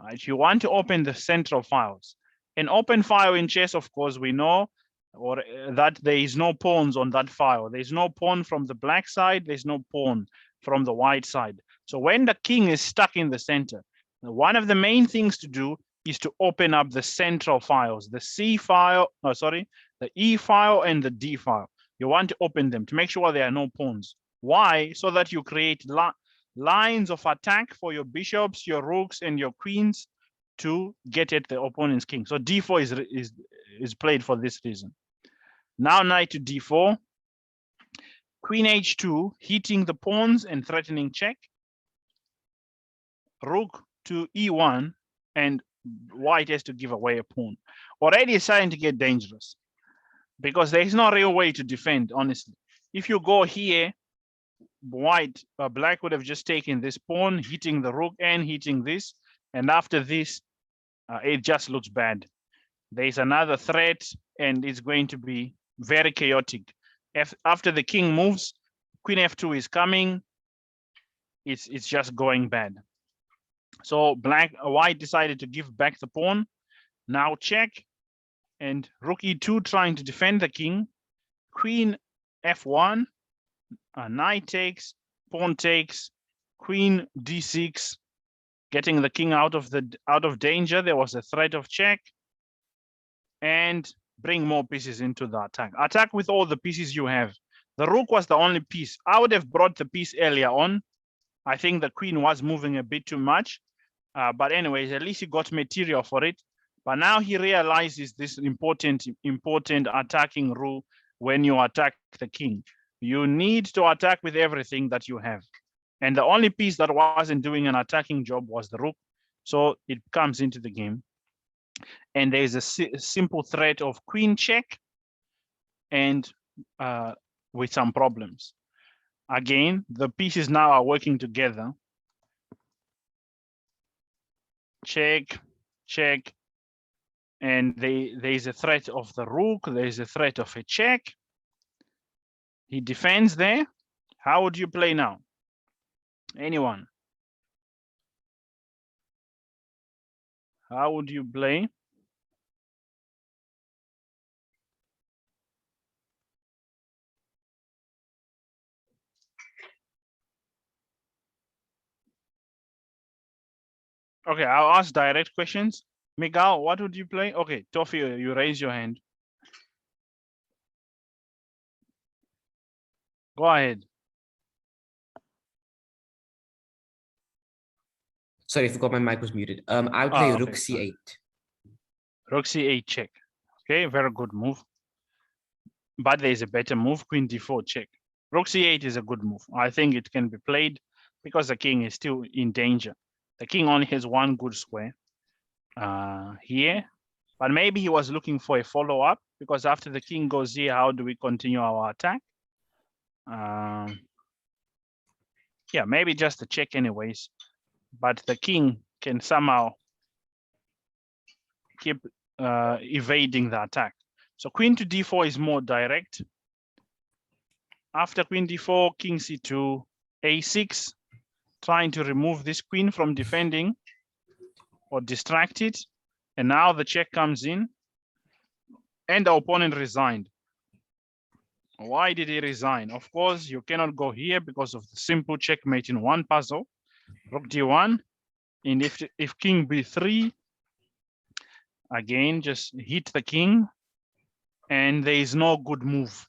Right? You want to open the central files. An open file in chess, of course, we know that there is no pawns on that file. There's no pawn from the black side. There's no pawn from the white side. So when the king is stuck in the center, one of the main things to do is to open up the central files, the C file, the E file and the D file. You want to open them to make sure there are no pawns. Why? So that you create lines of attack for your bishops, your rooks, and your queens to get at the opponent's king. So D4 is played for this reason. Now knight to D4, queen H2, hitting the pawns and threatening check. Rook to E1, and white has to give away a pawn. Already it's starting to get dangerous because there is no real way to defend, honestly. If you go here, black would have just taken this pawn, hitting the rook and hitting this. And after this, it just looks bad. There's another threat and it's going to be very chaotic. After the king moves, queen F2 is coming. It's just going bad. So white decided to give back the pawn. Now check, and rook E2 trying to defend the king. Queen F1, knight takes, pawn takes, queen D6, getting the king out of danger. There was a threat of check, and bring more pieces into the attack. Attack with all the pieces you have. The rook was the only piece. I would have brought the piece earlier on. I think the queen was moving a bit too much. But anyways, at least he got material for it. But now he realizes this important attacking rule when you attack the king. You need to attack with everything that you have. And the only piece that wasn't doing an attacking job was the rook. So it comes into the game. And there's a simple threat of queen check and with some problems. Again, the pieces now are working together. Check, check, and there's a threat of the rook. There's a threat of a check. He defends there. How would you play now? Anyone? How would you play? Okay, I'll ask direct questions. Miguel, what would you play? Okay, Tofi, you raise your hand. Go ahead. Sorry, I forgot my mic was muted. I would play okay, rook C8. Rook C8 check. Okay, very good move. But there's a better move, queen D4 check. Rook C8 is a good move. I think it can be played because the king is still in danger. The king only has one good square here, but maybe he was looking for a follow-up because after the king goes here, how do we continue our attack? Yeah, maybe just a check anyways, but the king can somehow keep evading the attack. So queen to D4 is more direct. After queen D4, king C2, A6, trying to remove this queen from defending or distract it. And now the check comes in and the opponent resigned. Why did he resign? Of course, you cannot go here because of the simple checkmate in one puzzle. Rook D1, and if king B3, again, just hit the king and there is no good move.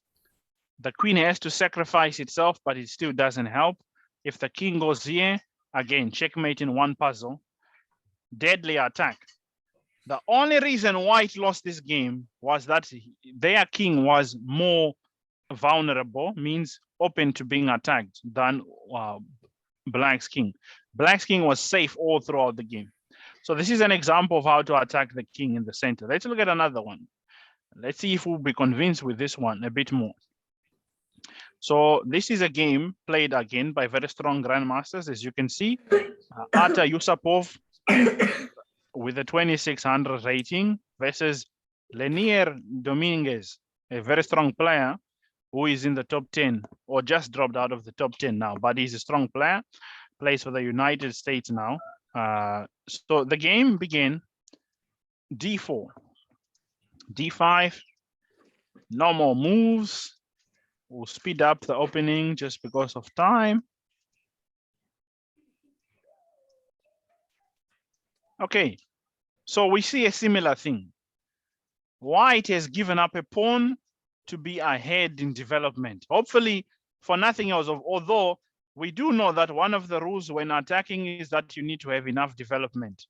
The queen has to sacrifice itself, but it still doesn't help. If the king goes here, again, checkmate in one puzzle, deadly attack. The only reason white lost this game was that their king was more vulnerable, means open to being attacked, than black's king. Black's king was safe all throughout the game. So this is an example of how to attack the king in the center. Let's look at another one. Let's see if we'll be convinced with this one a bit more. So this is a game played again by very strong grandmasters, as you can see. Artur Yusupov with a 2600 rating versus Lenier Dominguez, a very strong player who is in the top 10 or just dropped out of the top 10 now, but he's a strong player, plays for the United States now. So the game began D4, D5, no more moves. We'll speed up the opening just because of time. Okay, so we see a similar thing. White has given up a pawn to be ahead in development. Hopefully for nothing else, although we do know that one of the rules when attacking is that you need to have enough development,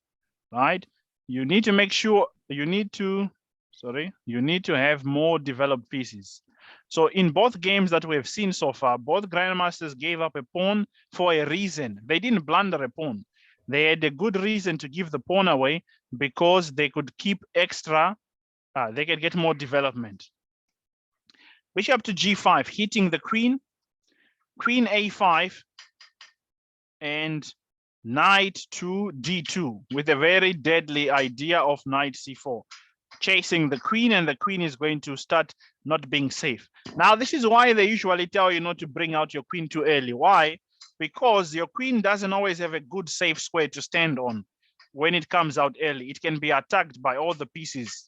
right? You need to make sure you need to have more developed pieces. So in both games that we have seen so far, both grandmasters gave up a pawn for a reason. They didn't blunder a pawn. They had a good reason to give the pawn away because they could keep extra, they could get more development. Bishop to G5, hitting the queen, Queen A5, and knight to D2 with a very deadly idea of knight C4, chasing the queen, and the queen is going to start not being safe. Now, this is why they usually tell you not to bring out your queen too early. Why? Because your queen doesn't always have a good safe square to stand on when it comes out early. It can be attacked by all the pieces.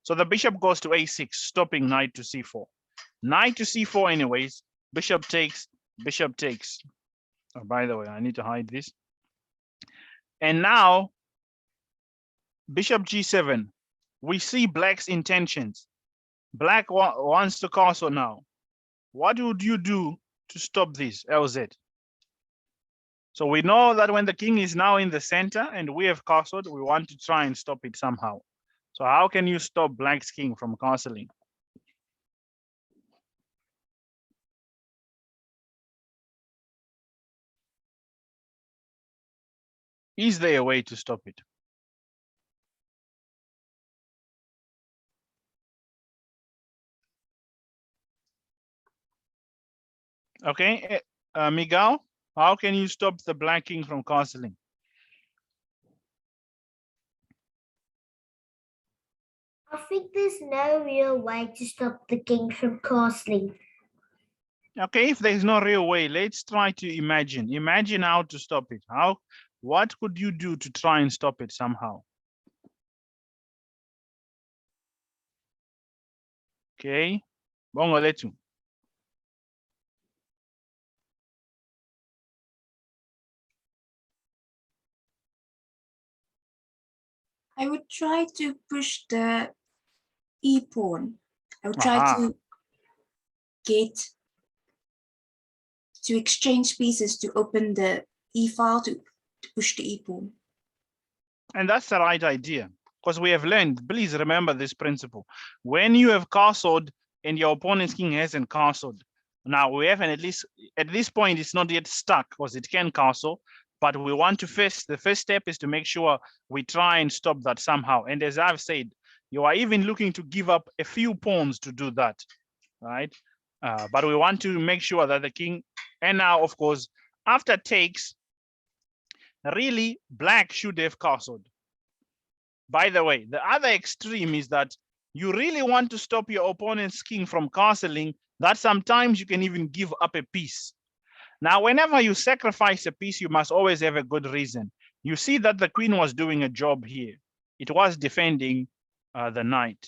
So the bishop goes to A6, stopping knight to C4. Knight to C4 anyways, bishop takes, bishop takes. Oh, by the way, I need to hide this. And now, bishop G7, we see black's intentions. Black wants to castle now. What would you do to stop this, LZ? So we know that when the king is now in the center and we have castled, we want to try and stop it somehow. So how can you stop black's king from castling? Is there a way to stop it? Okay, Miguel, how can you stop the black king from castling? I think there's no real way to stop the king from castling. Okay, if there's no real way, let's try to imagine. Imagine how to stop it. What could you do to try and stop it somehow? Okay, Bongo Letu. I would try to push the e pawn. I would try to get to exchange pieces to open the e file to push the e pawn. And that's the right idea, because we have learned, please remember this principle. When you have castled and your opponent's king hasn't castled, now we haven't, at least at this point, it's not yet stuck because it can castle, but we want to the first step is to make sure we try and stop that somehow. And as I've said, you are even looking to give up a few pawns to do that, right? But we want to make sure that the king, and now of course, after takes, really black should have castled. By the way, the other extreme is that you really want to stop your opponent's king from castling, that sometimes you can even give up a piece. Now, whenever you sacrifice a piece, you must always have a good reason. You see that the queen was doing a job here. It was defending the knight.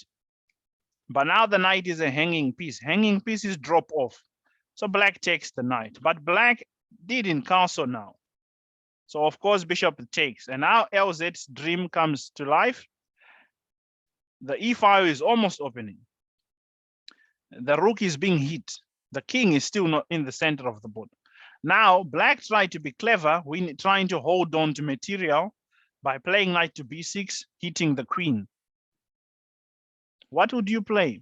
But now the knight is a hanging piece. Hanging pieces drop off. So black takes the knight, but black didn't castle now. So of course, bishop takes, and now LZ's dream comes to life. The e file is almost opening. The rook is being hit. The king is still not in the center of the board. Now, black tried to be clever, trying to hold on to material by playing knight to b6, hitting the queen. What would you play?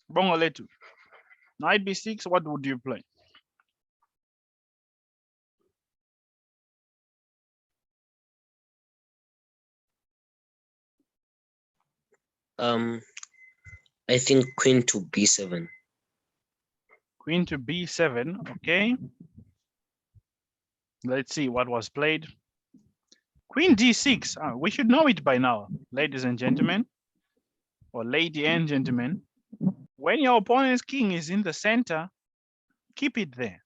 Bongo Letu. Knight b6, what would you play? I think queen to b7. Queen to b7, okay. Let's see what was played. Queen d6, we should know it by now, ladies and gentlemen, or lady and gentlemen. When your opponent's king is in the center, keep it there.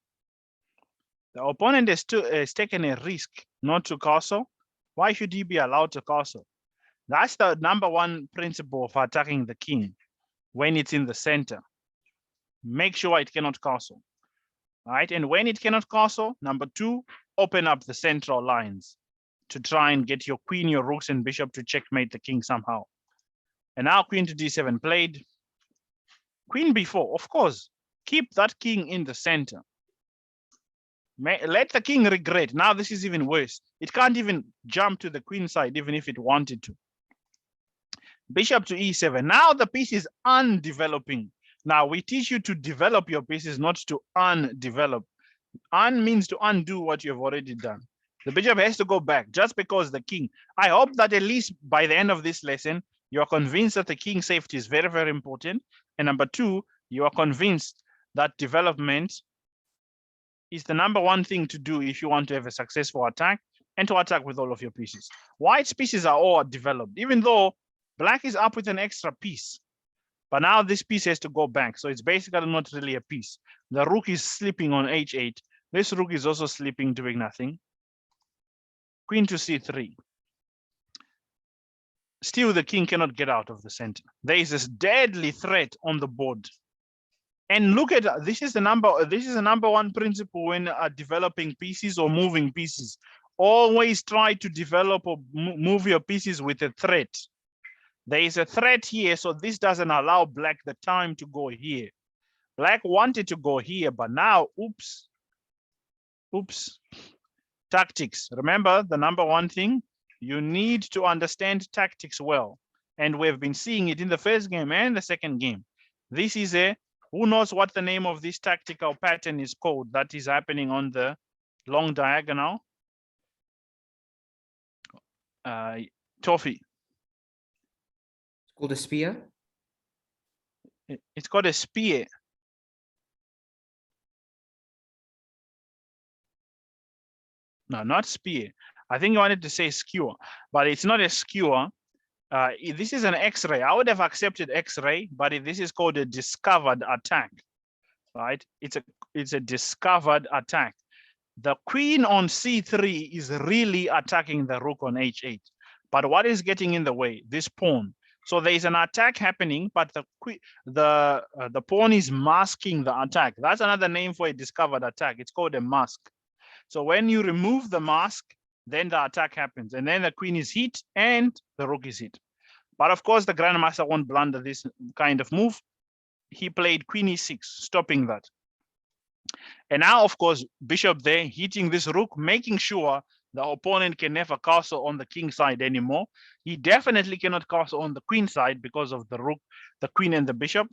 The opponent has taken a risk not to castle. Why should he be allowed to castle? That's the number one principle of attacking the king when it's in the center. Make sure it cannot castle, right? And when it cannot castle, number two, open up the central lines to try and get your queen, your rooks, and bishop to checkmate the king somehow. And now queen to d7 played. Queen b4, of course, keep that king in the center. Let the king regret. Now this is even worse. It can't even jump to the queen side, even if it wanted to. Bishop to e7. Now the piece is undeveloping. Now we teach you to develop your pieces, not to undevelop. Un means to undo what you have already done. The bishop has to go back just because the king. I hope that at least by the end of this lesson, you are convinced that the king's safety is very, very important. And number two, you are convinced that development is the number one thing to do if you want to have a successful attack and to attack with all of your pieces. White's pieces are all developed, even though black is up with an extra piece. But now this piece has to go back. So it's basically not really a piece. The rook is sleeping on h8. This rook is also sleeping, doing nothing. Queen to c3. Still, the king cannot get out of the center. There is this deadly threat on the board. And look at this is the number one principle when developing pieces or moving pieces. Always try to develop or move your pieces with a threat. There is a threat here, so this doesn't allow black the time to go here. Black wanted to go here, but now, oops. Tactics. Remember the number one thing, you need to understand tactics well. And we've been seeing it in the first game and the second game. This is who knows what the name of this tactical pattern is called that is happening on the long diagonal? Toffee. It's called a spear. It's called a spear. No, not spear. I think you wanted to say skewer, but it's not a skewer. This is an X-ray. I would have accepted X-ray, but this is called a discovered attack, right? It's a discovered attack. The queen on c3 is really attacking the rook on h8. But what is getting in the way? This pawn. So there is an attack happening, but the pawn is masking the attack. That's another name for a discovered attack. It's called a mask. So when you remove the mask, then the attack happens, and then the queen is hit and the rook is hit. But of course, the grandmaster won't blunder this kind of move. He played queen e6, stopping that. And now, of course, bishop there, hitting this rook, making sure the opponent can never castle on the king side anymore. He definitely cannot castle on the queen side because of the rook, the queen and the bishop.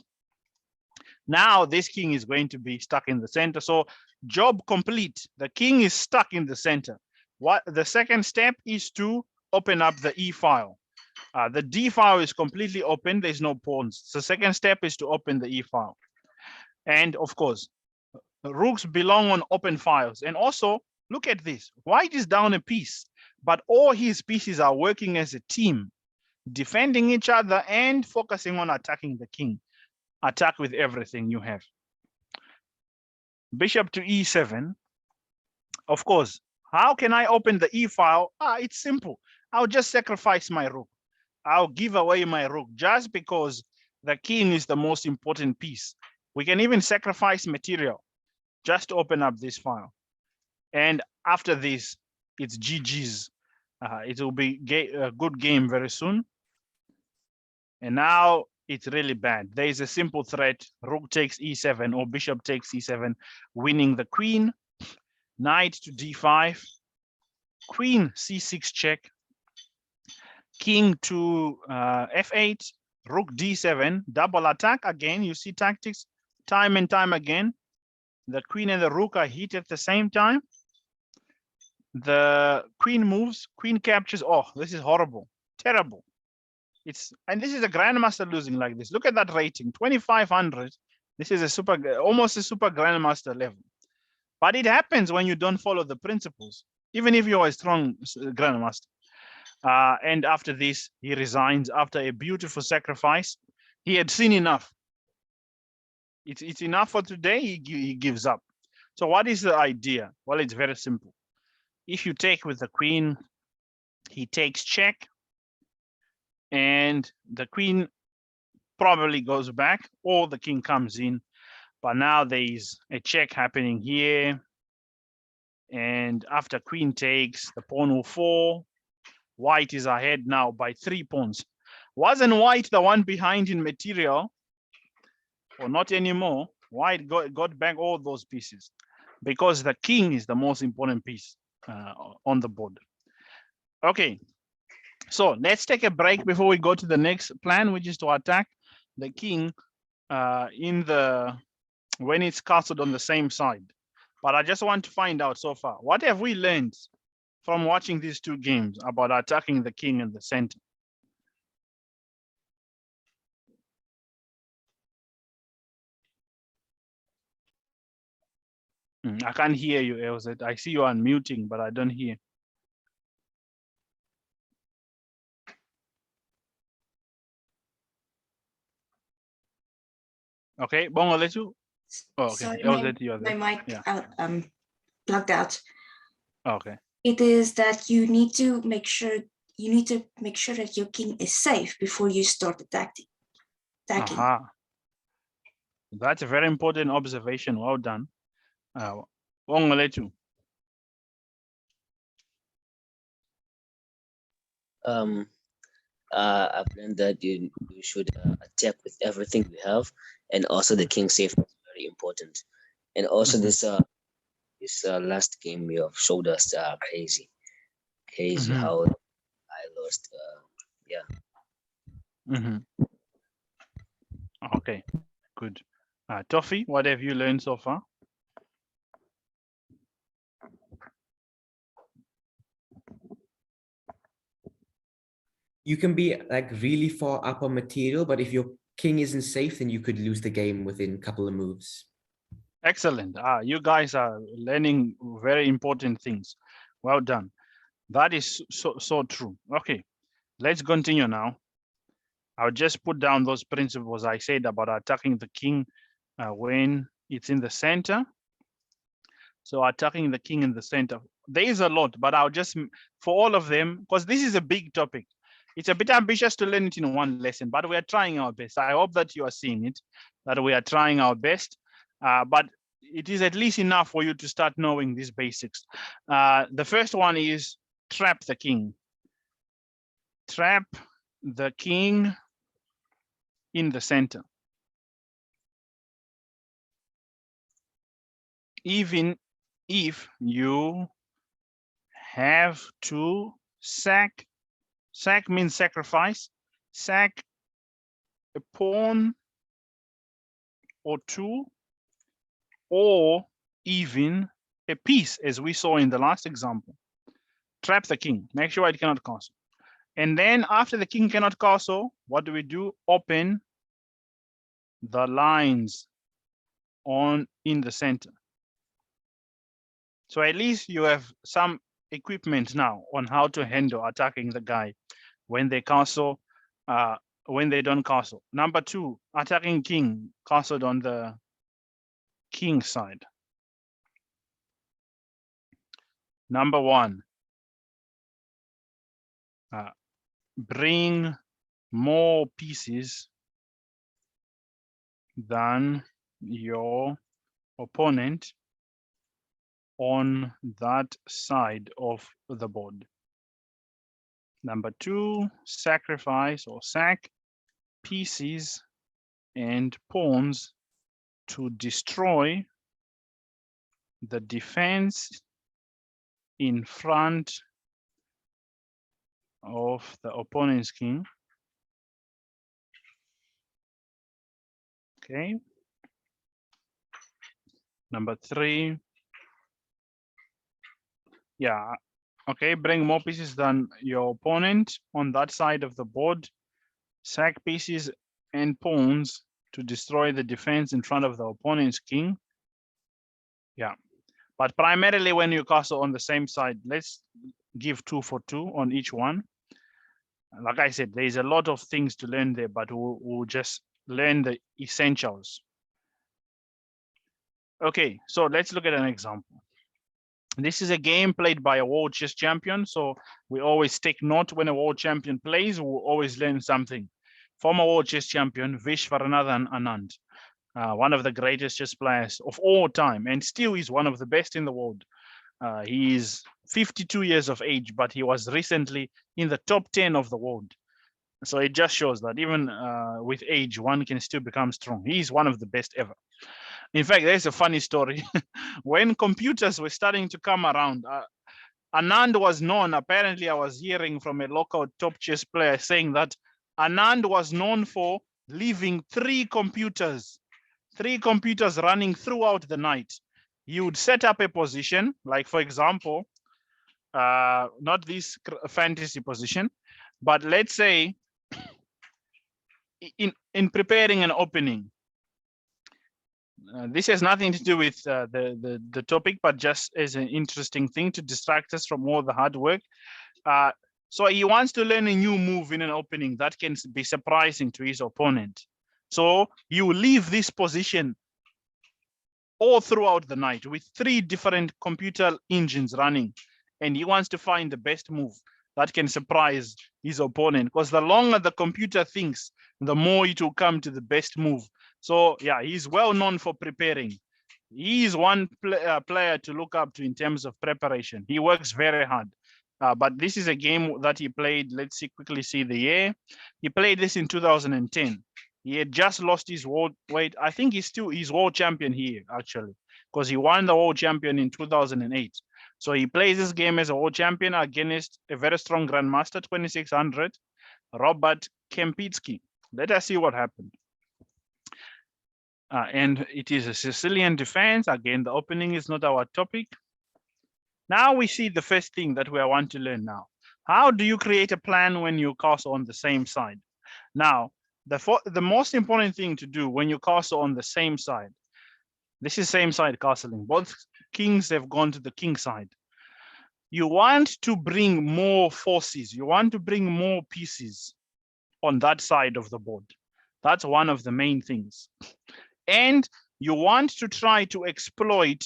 Now this king is going to be stuck in the center. So job complete. The king is stuck in the center. What the second step is to open up the e file. The d file is completely open. There's no pawns. The second step is to open the e file. And of course, rooks belong on open files. And also, look at this. White is down a piece, but all his pieces are working as a team, defending each other and focusing on attacking the king. Attack with everything you have. Bishop to e7. Of course, how can I open the e file? It's simple. I'll just sacrifice my rook. I'll give away my rook just because the king is the most important piece. We can even sacrifice material just to open up this file. And after this, it's GG's. It will be a good game very soon. And now it's really bad. There is a simple threat. Rook takes e7 or bishop takes e7, winning the queen. Knight to d5. Queen c6 check. King to f8. Rook d7. Double attack again. You see tactics time and time again. The queen and the rook are hit at the same time. The queen moves. Queen captures. Oh, this is horrible. Terrible. And this is a grandmaster losing like this. Look at that rating, 2,500 This is almost a super grandmaster level. But it happens when you don't follow the principles, even if you're a strong grandmaster. And after this, he resigns after a beautiful sacrifice. He had seen enough. It's enough for today. He gives up. So what is the idea? Well, it's very simple. If you take with the queen, he takes check, and the queen probably goes back, or the king comes in. But now there is a check happening here. And after queen takes, the pawn will fall. White is ahead now by 3 pawns. Wasn't white the one behind in material? Or not anymore? White got back all those pieces because the king is the most important piece on the board. Okay, so let's take a break before we go to the next plan, which is to attack the king when it's castled on the same side. But I just want to find out so far, what have we learned from watching these two games about attacking the king in the center? I can't hear you, Elzet. I see you unmuting, but I don't hear. Okay, Bongo, let you. Oh, okay. Sorry, Elzet, you are my there. mic Yeah. plugged out. Okay. It is that you need to make sure that your king is safe before you start attacking. Aha. That's a very important observation. Well done. Bongo, let you. I've learned that you should attack with everything you have, and also the king safety is very important. And also this last game you have showed us crazy how I lost. Okay, good. Toffee, what have you learned so far? You can be like really far up on material, but if your king isn't safe, then you could lose the game within a couple of moves. Excellent. You guys are learning very important things. Well done. That is so true. Okay, let's continue now. I'll just put down those principles I said about attacking the king when it's in the center. So attacking the king in the center. There is a lot, but I'll just, for all of them, because this is a big topic. It's a bit ambitious to learn it in one lesson, but we are trying our best. I hope that you are seeing it, that we are trying our best. But it is at least enough for you to start knowing these basics. The first one is trap the king. Trap the king in the center. Even if you have to sack means sacrifice, sack a pawn or two, or even a piece, as we saw in the last example. Trap the king, make sure it cannot castle. And then after the king cannot castle, what do? Open the lines in the center. So at least you have some equipment now on how to handle attacking the guy when they castle, when they don't castle. Number 2, attacking king, castled on the king side. Number 1, bring more pieces than your opponent on that side of the board. Number 2, sacrifice or sack pieces and pawns to destroy the defense in front of the opponent's king. Okay. Number 3. Yeah. Okay, bring more pieces than your opponent on that side of the board. Sack pieces and pawns to destroy the defense in front of the opponent's king. Yeah, but primarily when you castle on the same side, let's give 2 for 2 on each one. Like I said, there's a lot of things to learn there, but we'll just learn the essentials. Okay, so let's look at an example. This is a game played by a world chess champion, so we always take note when a world champion plays, we'll always learn something. Former world chess champion Vishwaranathan Anand, one of the greatest chess players of all time, and still is one of the best in the world. He is 52 years of age, but he was recently in the top 10 of the world. So it just shows that even with age, one can still become strong. He's one of the best ever. In fact, there's a funny story. When computers were starting to come around, Anand was known, apparently I was hearing from a local top chess player saying that Anand was known for leaving 3 computers running throughout the night. He would set up a position, like for example, not this fantasy position, but let's say in preparing an opening. This has nothing to do with the topic, but just as an interesting thing to distract us from all the hard work. So he wants to learn a new move in an opening that can be surprising to his opponent. So you leave this position all throughout the night with 3 different computer engines running, and he wants to find the best move that can surprise his opponent, because the longer the computer thinks, the more it will come to the best move. So yeah, he's well known for preparing. He is one player to look up to in terms of preparation. He works very hard. But this is a game that he played. Let's quickly see the year. He played this in 2010. He had just lost his world weight. I think he's world champion here, actually, because he won the world champion in 2008. So he plays this game as a world champion against a very strong grandmaster, 2600, Robert Kempitsky. Let us see what happened. And it is a Sicilian defense. Again, the opening is not our topic. Now we see the first thing that we want to learn now. How do you create a plan when you castle on the same side? Now, the most important thing to do when you castle on the same side, this is same side castling. Both kings have gone to the king side. You want to bring more forces. You want to bring more pieces on that side of the board. That's one of the main things. And you want to try to exploit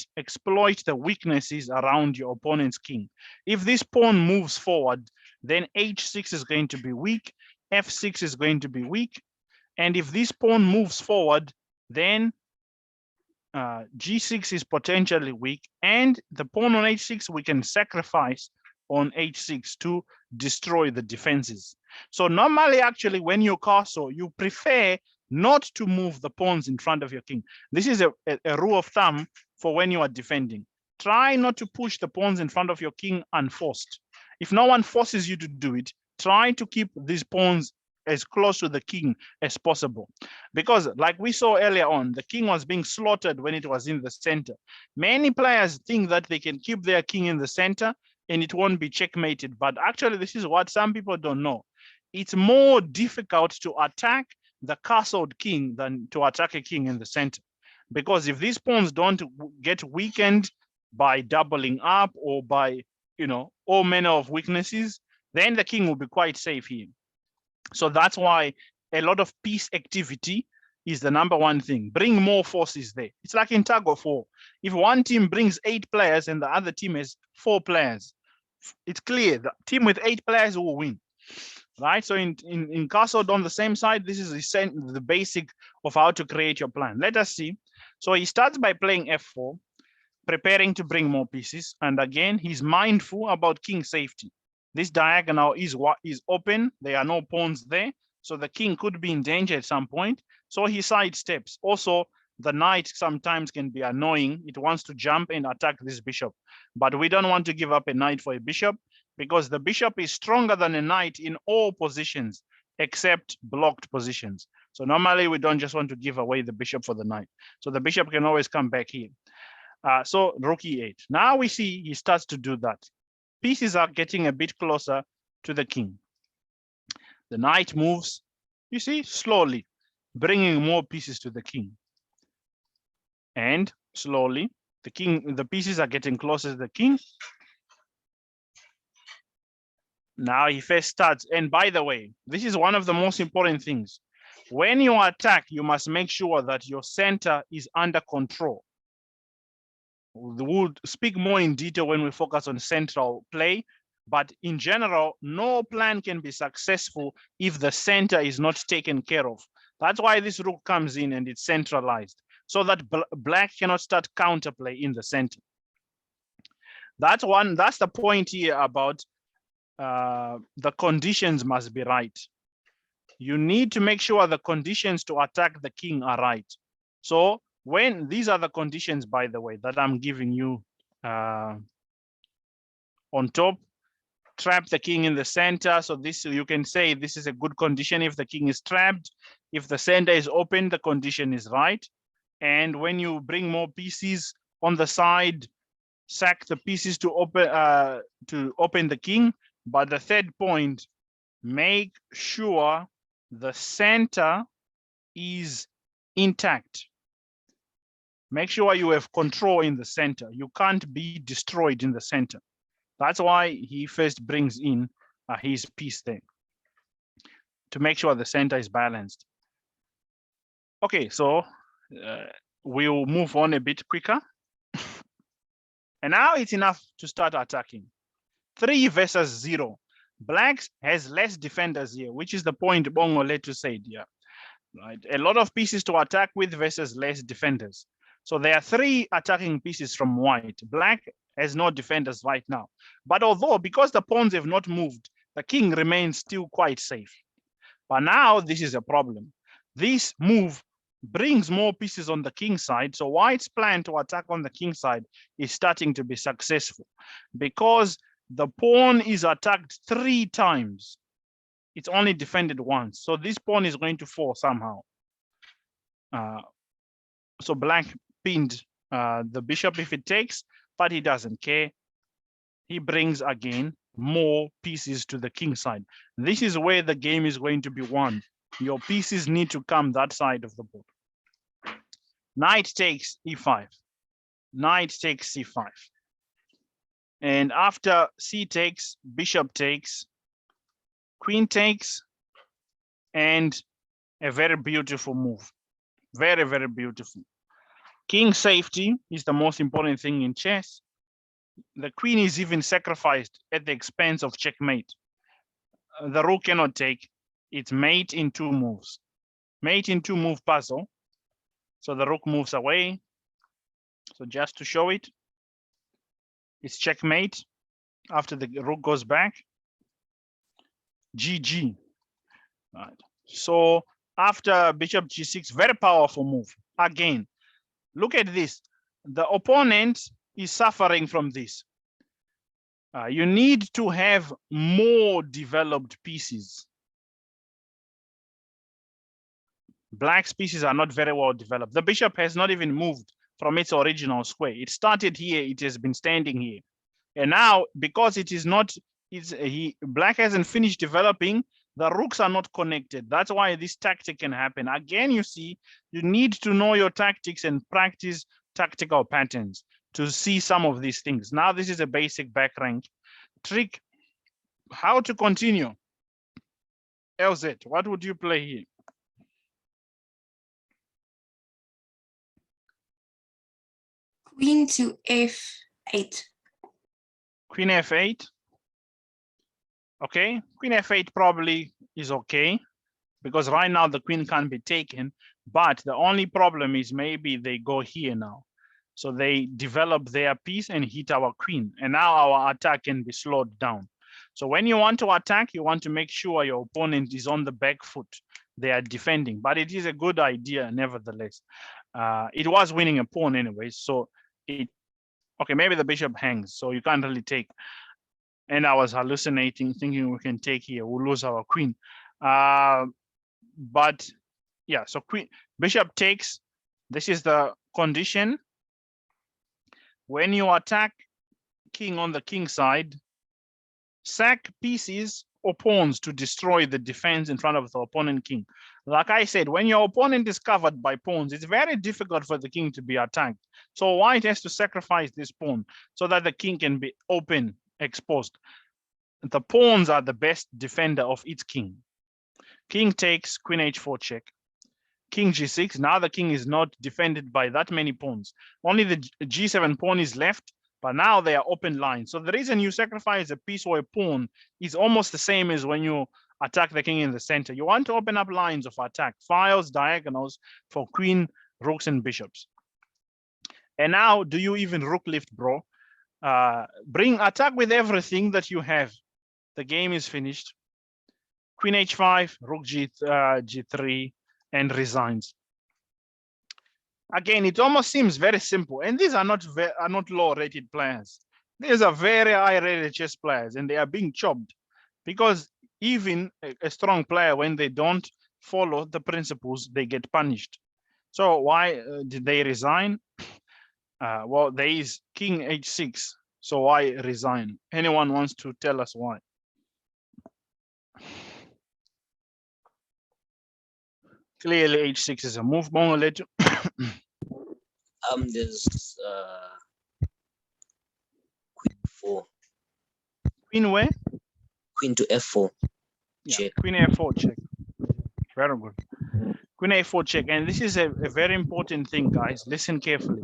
the weaknesses around your opponent's king. If this pawn moves forward, then h6 is going to be weak, f6 is going to be weak. And if this pawn moves forward, then g6 is potentially weak, and the pawn on h6 we can sacrifice on h6 to destroy the defenses. So normally, actually, when you castle, you prefer not to move the pawns in front of your king. This is a rule of thumb for when you are defending. Try not to push the pawns in front of your king unforced. If no one forces you to do it, try to keep these pawns as close to the king as possible. Because like we saw earlier on, the king was being slaughtered when it was in the center. Many players think that they can keep their king in the center and it won't be checkmated. But actually, this is what some people don't know. It's more difficult to attack the castled king than to attack a king in the center. Because if these pawns don't get weakened by doubling up or by, all manner of weaknesses, then the king will be quite safe here. So that's why a lot of peace activity is the number one thing. Bring more forces there. It's like in tug of war. If one team brings 8 players and the other team has 4 players, it's clear the team with 8 players will win. Right? So in castle on the same side, this is the basic of how to create your plan. Let us see. So he starts by playing f4, preparing to bring more pieces. And again, he's mindful about king safety. This diagonal is open. There are no pawns there. So the king could be in danger at some point. So he sidesteps. Also, the knight sometimes can be annoying. It wants to jump and attack this bishop. But we don't want to give up a knight for a bishop because the bishop is stronger than a knight in all positions except blocked positions. So normally we don't just want to give away the bishop for the knight. So the bishop can always come back here. So rook e8. Now we see he starts to do that. Pieces are getting a bit closer to the king. The knight moves, you see, slowly. bringing more pieces to the king. And slowly, the pieces are getting closer to the king. Now he first starts. And by the way, this is one of the most important things. When you attack, you must make sure that your center is under control. We'll speak more in detail when we focus on central play, but in general, no plan can be successful if the center is not taken care of. That's why this rook comes in and it's centralized, so that black cannot start counterplay in the center. That's the point here about the conditions must be right. You need to make sure the conditions to attack the king are right. So when these are the conditions, by the way, that I'm giving you on top, trap the king in the center. So this, you can say this is a good condition if the king is trapped. If the center is open, the condition is right. And when you bring more pieces on the side, sack the pieces to open the king. But the third point, make sure the center is intact. Make sure you have control in the center. You can't be destroyed in the center. That's why he first brings in his piece there, to make sure the center is balanced. Okay, so we'll move on a bit quicker. And now it's enough to start attacking. 3 versus 0. Blacks has less defenders here, which is the point Bongo Letu said here. Right? A lot of pieces to attack with versus less defenders. So there are 3 attacking pieces from white. Black has no defenders right now. But although, because the pawns have not moved, the king remains still quite safe. But now this is a problem. This move brings more pieces on the king side. So white's plan to attack on the king side is starting to be successful, because the pawn is attacked 3 times. It's only defended once. So this pawn is going to fall somehow. So black pinned the bishop if it takes, but he doesn't care. He brings again more pieces to the king side. This is where the game is going to be won. Your pieces need to come that side of the board. Knight takes e5. Knight takes c5. And after c takes, bishop takes, queen takes, and a very beautiful move. Very, very beautiful. King safety is the most important thing in chess. The queen is even sacrificed at the expense of checkmate. The rook cannot take. It's mate in 2 moves. Mate in 2 move puzzle. So the rook moves away. So just to show it, it's checkmate after the rook goes back. GG. Right. So after bishop g6, very powerful move. Again, look at this. The opponent is suffering from this. You need to have more developed pieces. Black's pieces are not very well developed. The bishop has not even moved from its original square. It started here, it has been standing here. And now, because it is not, black hasn't finished developing, the rooks are not connected. That's why this tactic can happen. Again, you see, you need to know your tactics and practice tactical patterns to see some of these things. Now, this is a basic back rank trick. How to continue? LZ, what would you play here? Queen to f8. Queen f8. Okay, queen f8 probably is okay, because right now the queen can't be taken, but the only problem is maybe they go here now. So they develop their piece and hit our queen, and now our attack can be slowed down. So when you want to attack, you want to make sure your opponent is on the back foot. They are defending, but it is a good idea nevertheless. It was winning a pawn anyway, so okay, maybe the bishop hangs, so you can't really take. And I was hallucinating, thinking we can take here, we'll lose our queen. But yeah, so bishop takes. This is the condition. When you attack king on the king side, sack pieces or pawns to destroy the defense in front of the opponent king. Like I said, when your opponent is covered by pawns, it's very difficult for the king to be attacked. So white has to sacrifice this pawn so that the king can be open, exposed. The pawns are the best defender of its king. King takes, queen h4 check. King g6, now the king is not defended by that many pawns. Only the g7 pawn is left, but now they are open lines. So the reason you sacrifice a piece or a pawn is almost the same as when you attack the king in the center. You want to open up lines of attack, files, diagonals for queen, rooks, and bishops. And now, do you even rook lift, bro? Bring attack with everything that you have. The game is finished. Queen h5, rook g3, and resigns. Again, it almost seems very simple, and these are not low-rated players. These are very high-rated chess players, and they are being chopped because even a strong player, when they don't follow the principles, they get punished. So why did they resign? Well, there is king h6, so why resign? Anyone wants to tell us why? Clearly, h6 is a move. There's queen 4. Queen where? Queen to f4. Yeah, Check. queen a4 check. Very good. Queen a4 check. And this is a very important thing, guys. Listen carefully.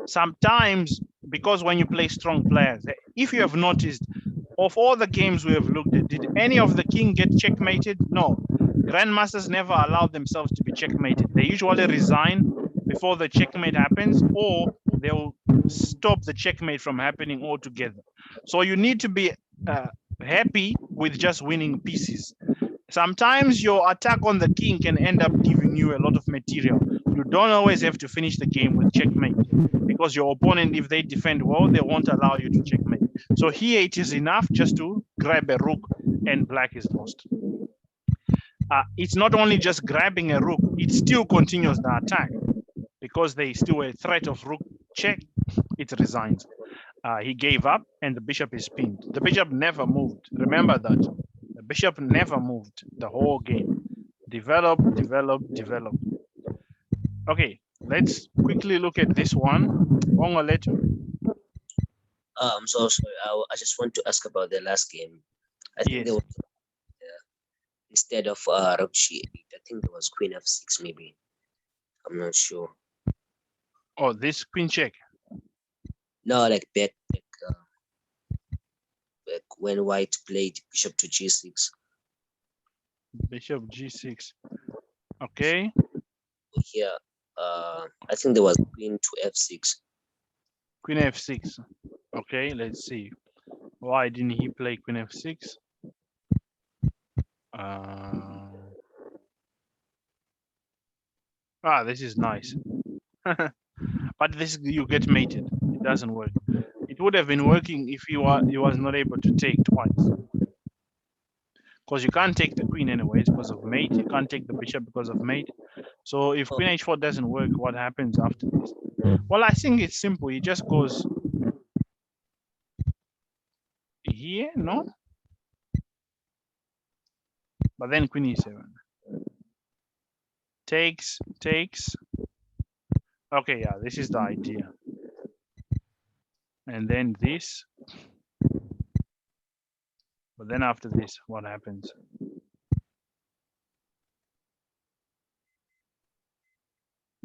Sometimes, because when you play strong players, if you have noticed, of all the games we have looked at, did any of the king get checkmated? No. Grandmasters never allow themselves to be checkmated. They usually resign before the checkmate happens, or they'll stop the checkmate from happening altogether. So you need to be happy with just winning pieces. Sometimes your attack on the king can end up giving you a lot of material. You don't always have to finish the game with checkmate, because your opponent, if they defend well, they won't allow you to checkmate. So here it is enough just to grab a rook and black is lost. It's not only just grabbing a rook, it still continues the attack because there is still a threat of rook check. It resigns. He gave up and the bishop is pinned. The bishop never moved. Remember that. The bishop never moved the whole game. Develop, develop, develop. Okay, let's quickly look at this one. I'm so sorry. I just want to ask about the last game. I think there was instead of rook g8, I think there was queen f6 maybe. I'm not sure. Oh, this queen check. No, like back when white played bishop to g6. Bishop g6. Okay. Here, I think there was queen to f6. Queen f6. Okay, let's see. Why didn't he play queen f6? This is nice. But this, you get mated. It doesn't work. It would have been working if he was not able to take twice. Because you can't take the queen anyways because of mate. You can't take the bishop because of mate. So if queen h4 doesn't work, what happens after this? Well, I think it's simple. He just goes here, no? But then queen e7. Takes. Okay, yeah, this is the idea. And then this. But then after this, what happens?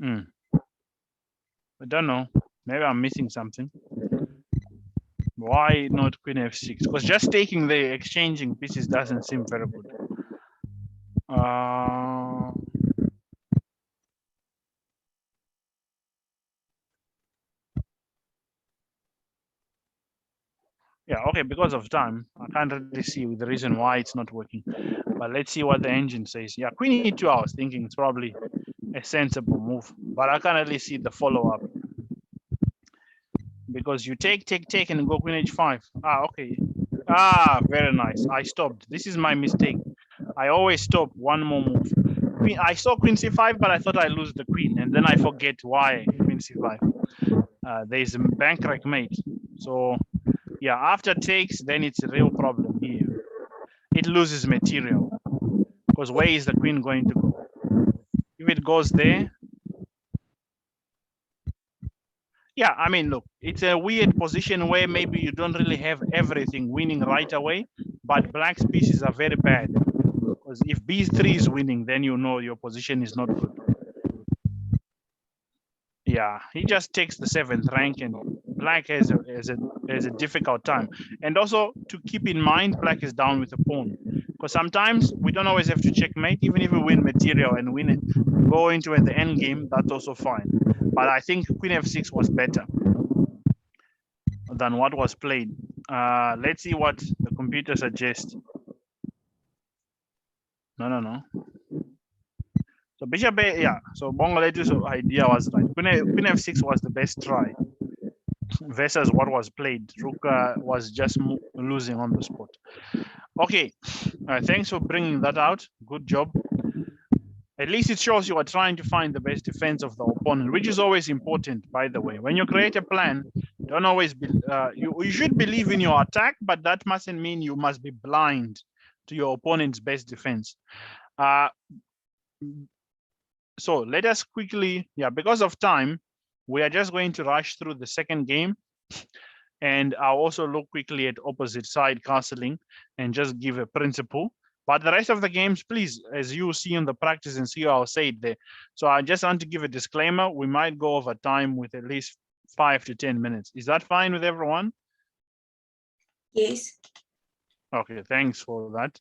I don't know. Maybe I'm missing something. Why not queen f6? Because just taking the exchanging pieces doesn't seem very good. Yeah, okay, because of time, I can't really see the reason why it's not working. But let's see what the engine says. Yeah, queen e2, I was thinking it's probably a sensible move, but I can't really see the follow-up. Because you take, and go queen h5. Okay. Very nice. I stopped. This is my mistake. I always stop one more move. I saw queen c5, but I thought I lose the queen, and then I forget why queen c5. There's a bank mate. So yeah, after takes, then it's a real problem here. it loses material. Because where is the queen going to go? If it goes there, yeah, I mean, look, it's a weird position where maybe you don't really have everything winning right away, but black's pieces are very bad. Because if b3 is winning, then you know your position is not good. Yeah, he just takes the 7th rank, and black has a difficult time. And also to keep in mind, black is down with a pawn. Because sometimes we don't always have to checkmate, even if we win material and win it, go into the end game, that's also fine. But I think queen f6 was better than what was played. Let's see what the computer suggests. No. So bishop a, yeah. So Bongoletu's idea was right. Queen f6 was the best try versus what was played. Rook was just losing on the spot. Okay, thanks for bringing that out. Good job. At least it shows you are trying to find the best defense of the opponent, which is always important, by the way. When you create a plan, don't always be, you should believe in your attack, but that mustn't mean you must be blind to your opponent's best defense. So let us quickly, because of time, we are just going to rush through the second game. And I'll also look quickly at opposite side castling and just give a principle. But the rest of the games, please, as you see in the practice and see how I'll say it there. So I just want to give a disclaimer. We might go over time with at least 5 to 10 minutes. Is that fine with everyone? Yes. Okay, thanks for that.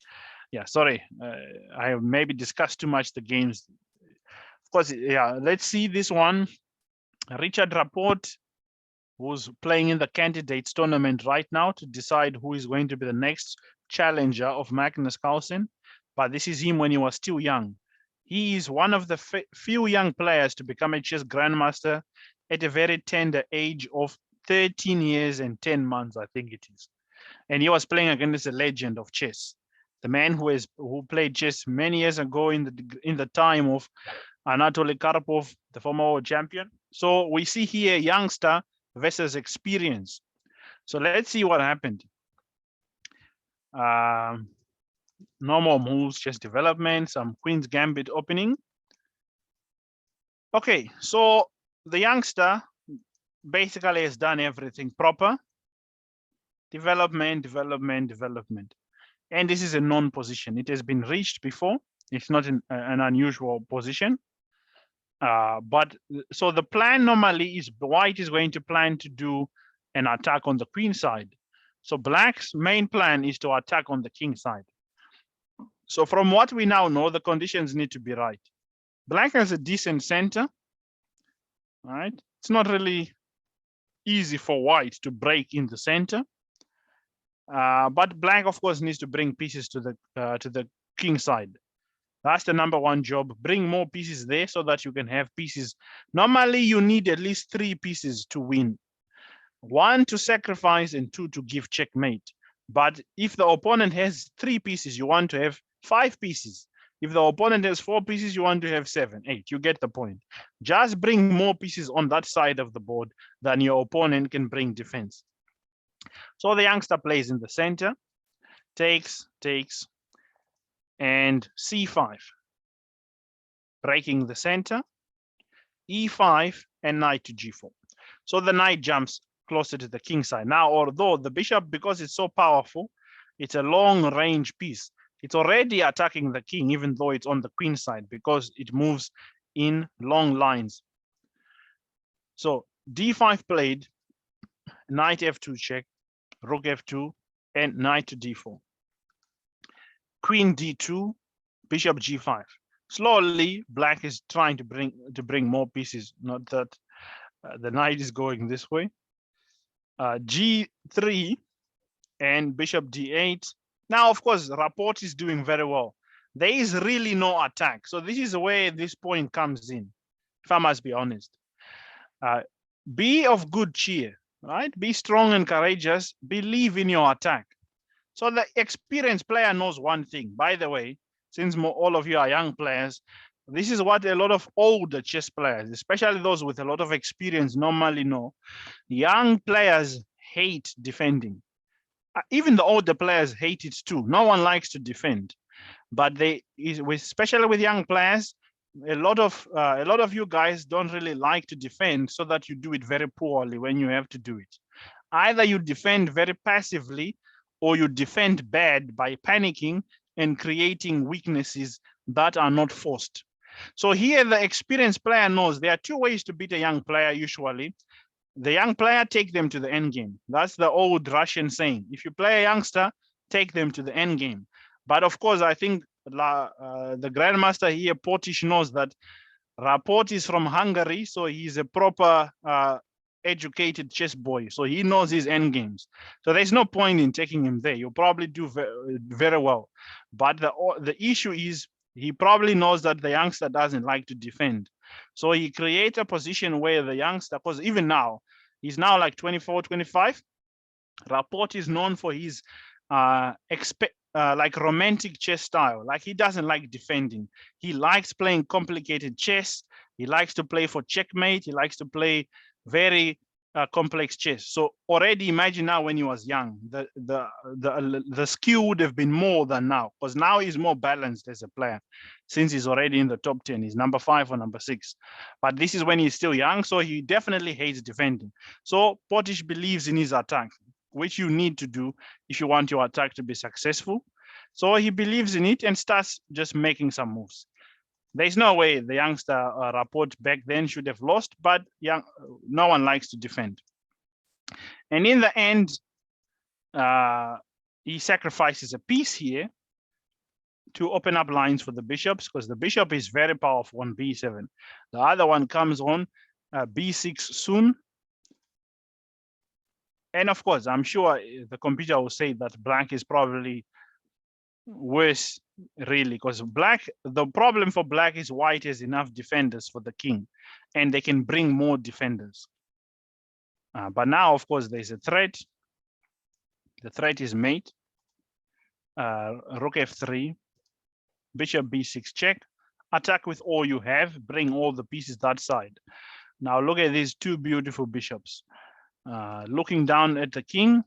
Yeah, sorry, I have maybe discussed too much the games. Of course, yeah, let's see this one. Richard Rapport, who's playing in the candidates tournament right now to decide who is going to be the next challenger of Magnus Carlsen. But this is him when he was still young. He is one of the few young players to become a chess grandmaster at a very tender age of 13 years and 10 months, I think it is. And he was playing against a legend of chess, the man who played chess many years ago in the time of Anatoly Karpov, the former world champion. So we see here youngster versus experience. So let's see what happened. Normal moves, just development, some Queen's Gambit opening. Okay, so the youngster basically has done everything proper. Development. And this is a non-position. It has been reached before. It's not an unusual position. But so the plan normally is white is going to plan to do an attack on the queen side. So black's main plan is to attack on the king side. So from what we now know, the conditions need to be right. Black has a decent center, right? It's not really easy for white to break in the center. But black, of course, needs to bring pieces to the king side. That's the #1 job. Bring more pieces there so that you can have pieces. Normally, you need at least 3 pieces to win. 1 to sacrifice and 2 to give checkmate. But if the opponent has 3 pieces, you want to have 5 pieces. If the opponent has 4 pieces, you want to have 7, 8. You get the point. Just bring more pieces on that side of the board than your opponent can bring defense. So the youngster plays in the center, takes, and c5, breaking the center, e5, and knight to g4. So the knight jumps closer to the king side. Now, although the bishop, because it's so powerful, it's a long range piece. It's already attacking the king, even though it's on the queen side, because it moves in long lines. So d5 played, knight f2 check, rook f2, and knight to d4. Queen d2, bishop g5. Slowly, black is trying to bring more pieces. Not that the knight is going this way. G3 and bishop d8. Now, of course, Rapport is doing very well. There is really no attack. So this is where this point comes in, if I must be honest. Be of good cheer, right? Be strong and courageous. Believe in your attack. So the experienced player knows one thing. By the way, since all of you are young players, this is what a lot of older chess players, especially those with a lot of experience, normally know. Young players hate defending. even the older players hate it too. No one likes to defend, but especially with young players, a lot of you guys don't really like to defend, so that you do it very poorly when you have to do it. Either you defend very passively, or you defend bad by panicking and creating weaknesses that are not forced. So here the experienced player knows there are two ways to beat a young player usually. The young player, take them to the end game. That's the old Russian saying. If you play a youngster, take them to the end game. But of course, I think the grandmaster here, Potish, knows that Raport is from Hungary, so he's a proper educated chess boy. So he knows his end games. So there's no point in taking him there. You'll probably do very well. But the issue is he probably knows that the youngster doesn't like to defend. So he creates a position where the youngster, because even now, he's now like 24, 25. Raport is known for his like romantic chess style. Like he doesn't like defending. He likes playing complicated chess. He likes to play for checkmate. He likes to play very complex chess. So already imagine now when he was young, the skill would have been more than now, because now he's more balanced as a player since he's already in the top 10. He's number 5 or number 6. But this is when he's still young, so he definitely hates defending. So Potish believes in his attack, which you need to do if you want your attack to be successful. So he believes in it and starts just making some moves. There's no way the youngster Raport back then should have lost, but no one likes to defend. And in the end, he sacrifices a piece here to open up lines for the bishops, because the bishop is very powerful on b7. The other one comes on b6 soon. And of course, I'm sure the computer will say that black is probably worse, really, because the problem for black is white has enough defenders for the king, and they can bring more defenders. But now, of course, there's a threat. The threat is mate. Rook f3, bishop b6 check, attack with all you have, bring all the pieces that side. Now look at these two beautiful bishops. Looking down at the king,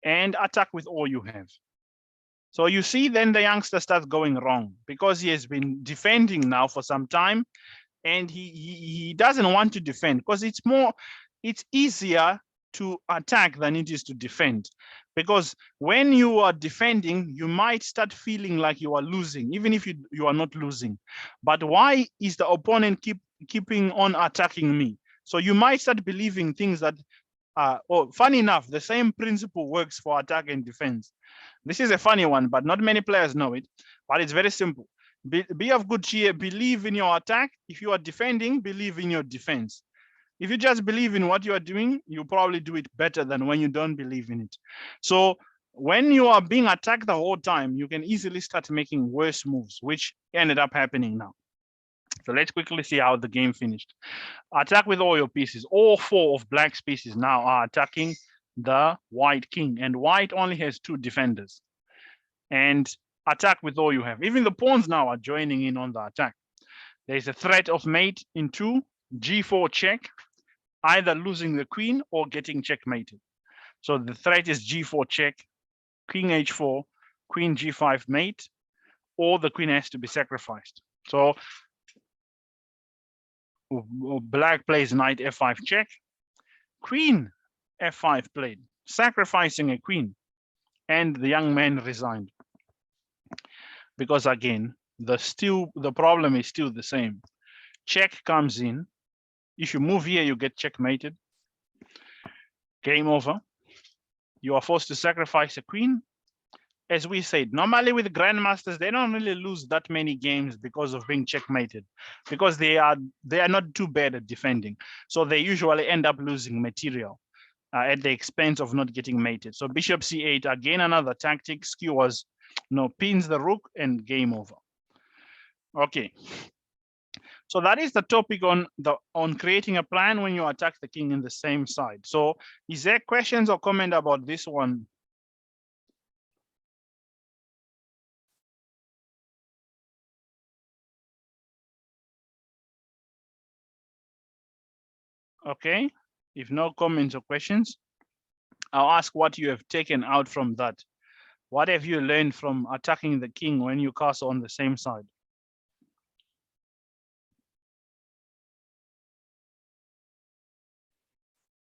and attack with all you have. So you see, then the youngster starts going wrong, because he has been defending now for some time, and he doesn't want to defend, because it's easier to attack than it is to defend. Because when you are defending, you might start feeling like you are losing, even if you are not losing. But why is the opponent keeping on attacking me? So you might start believing things that, funny enough, the same principle works for attack and defense. This is a funny one, but not many players know it, but it's very simple. Be of good cheer, believe in your attack. If you are defending, believe in your defense. If you just believe in what you are doing, you probably do it better than when you don't believe in it. So when you are being attacked the whole time, you can easily start making worse moves, which ended up happening now. So let's quickly see how the game finished. Attack with all your pieces. All 4 of black's pieces now are attacking the white king, and white only has 2 defenders. And attack with all you have. Even the pawns now are joining in on the attack. There's a threat of mate in 2, g4 check, either losing the queen or getting checkmated. So the threat is g4 check, king h4, queen g5 mate, or the queen has to be sacrificed. So black plays knight f5 check, queen f5 played, sacrificing a queen, and the young man resigned. Because again, the problem is still the same. Check comes in. If you move here, you get checkmated. Game over. You are forced to sacrifice a queen. As we said, normally with grandmasters, they don't really lose that many games because of being checkmated, because they are not too bad at defending. So they usually end up losing material at the expense of not getting mated. So bishop c8, again, another tactic. Skewers pins the rook, and game over. Okay. So that is the topic on creating a plan when you attack the king in the same side. So is there questions or comment about this one? Okay, if no comments or questions, I'll ask what you have taken out from that. What have you learned from attacking the king when you castle on the same side?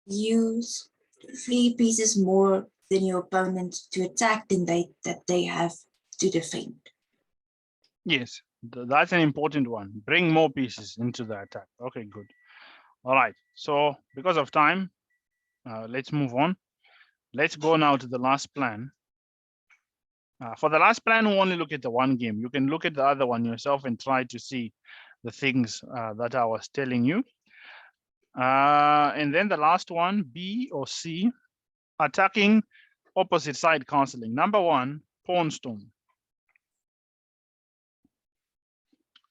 Use 3 pieces more than your opponent to attack than they have to defend. Yes, that's an important one. Bring more pieces into the attack. Okay, good. All right. So because of time, let's move on. Let's go now to the last plan. For the last plan, we only look at the one game. You can look at the other one yourself and try to see the things that I was telling you. And then the last one, B or C, attacking opposite side castling. Number 1, pawn storm.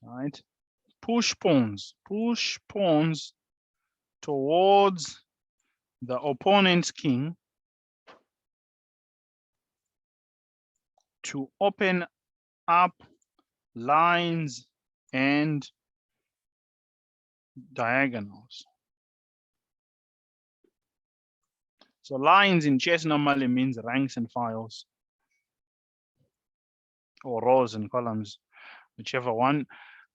All right. Push pawns towards the opponent's king to open up lines and diagonals. So lines in chess normally means ranks and files, or rows and columns, whichever one.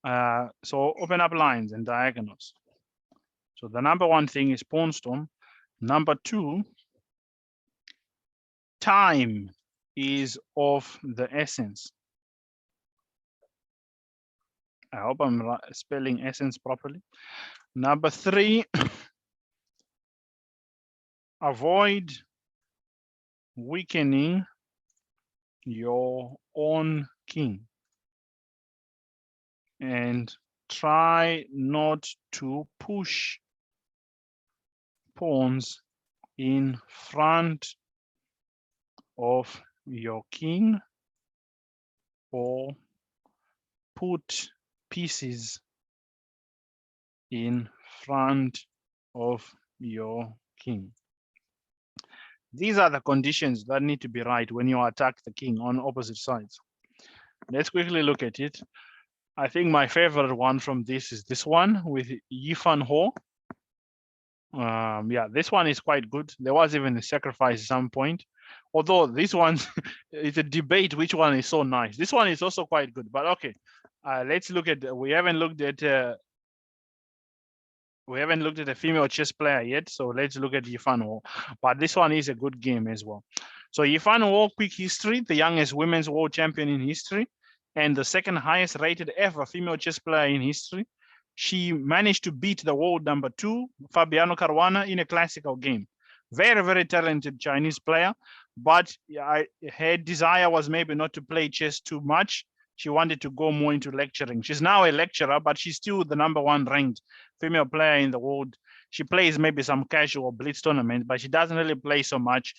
So open up lines and diagonals. So the number 1 thing is pawn storm. Number 2, time is of the essence. I hope I'm spelling essence properly. Number 3, avoid weakening your own king and try not to push pawns in front of your king or put pieces in front of your king. These are the conditions that need to be right when you attack the king on opposite sides. Let's quickly look at it. I think my favorite one from this is this one with Yifan Ho. Yeah, this one is quite good. There was even a sacrifice at some point. Although this one, it's a debate which one is so nice. This one is also quite good, but okay. Let's look at, we haven't looked at a female chess player yet, so let's look at Yifan Ho. But this one is a good game as well. So Yifan Ho, quick history, the youngest women's world champion in history, and the second highest rated ever female chess player in history. She managed to beat the world number 2, Fabiano Caruana, in a classical game. Very, very talented Chinese player, but her desire was maybe not to play chess too much. She wanted to go more into lecturing. She's now a lecturer, but she's still the number 1 ranked female player in the world. She plays maybe some casual blitz tournaments, but she doesn't really play so much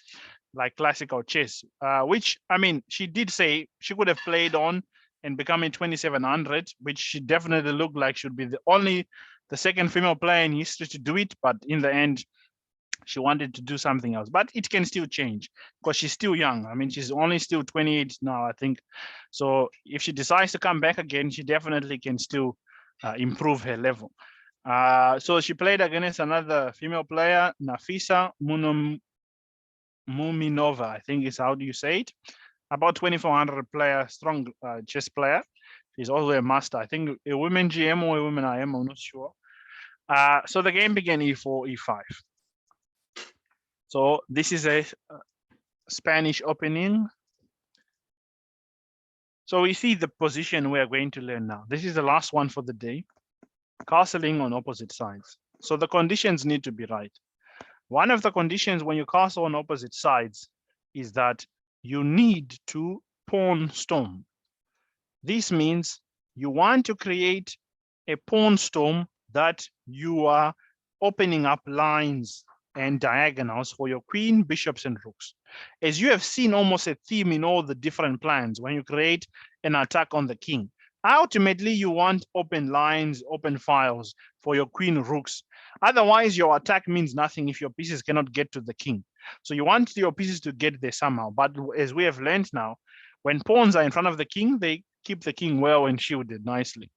like classical chess, which, I mean, she did say she could have played on and becoming 2700, which she definitely looked like should be the second female player in history to do it. But in the end, she wanted to do something else, but it can still change because she's still young. I mean, she's only still 28 now, I think. So if she decides to come back again, she definitely can still improve her level. So she played against another female player, Nafisa Muminova, I think is how do you say it. About 2400 player, strong chess player. She's also a master. I think a women GM or a women IM, I'm not sure. So the game began e4, e5. So this is a Spanish opening. So we see the position we are going to learn now. This is the last one for the day, castling on opposite sides. So the conditions need to be right. One of the conditions when you castle on opposite sides is that you need to pawn storm. This means you want to create a pawn storm that you are opening up lines and diagonals for your queen, bishops, and rooks. As you have seen almost a theme in all the different plans when you create an attack on the king. Ultimately, you want open lines, open files for your queen, rooks. Otherwise, your attack means nothing if your pieces cannot get to the king. So you want your pieces to get there somehow. But as we have learned now, when pawns are in front of the king, they keep the king well and shielded nicely.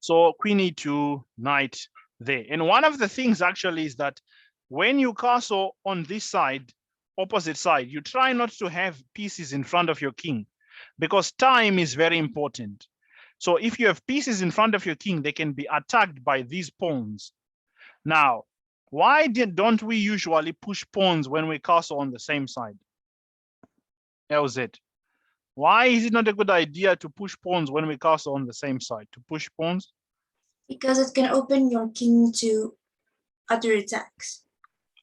So queen e2, knight there. And one of the things actually is that when you castle on this side, opposite side, you try not to have pieces in front of your king because time is very important. So if you have pieces in front of your king, they can be attacked by these pawns. Now, why don't we usually push pawns when we castle on the same side? LZ. Why is it not a good idea to push pawns when we castle on the same side? To push pawns? Because it can open your king to other attacks.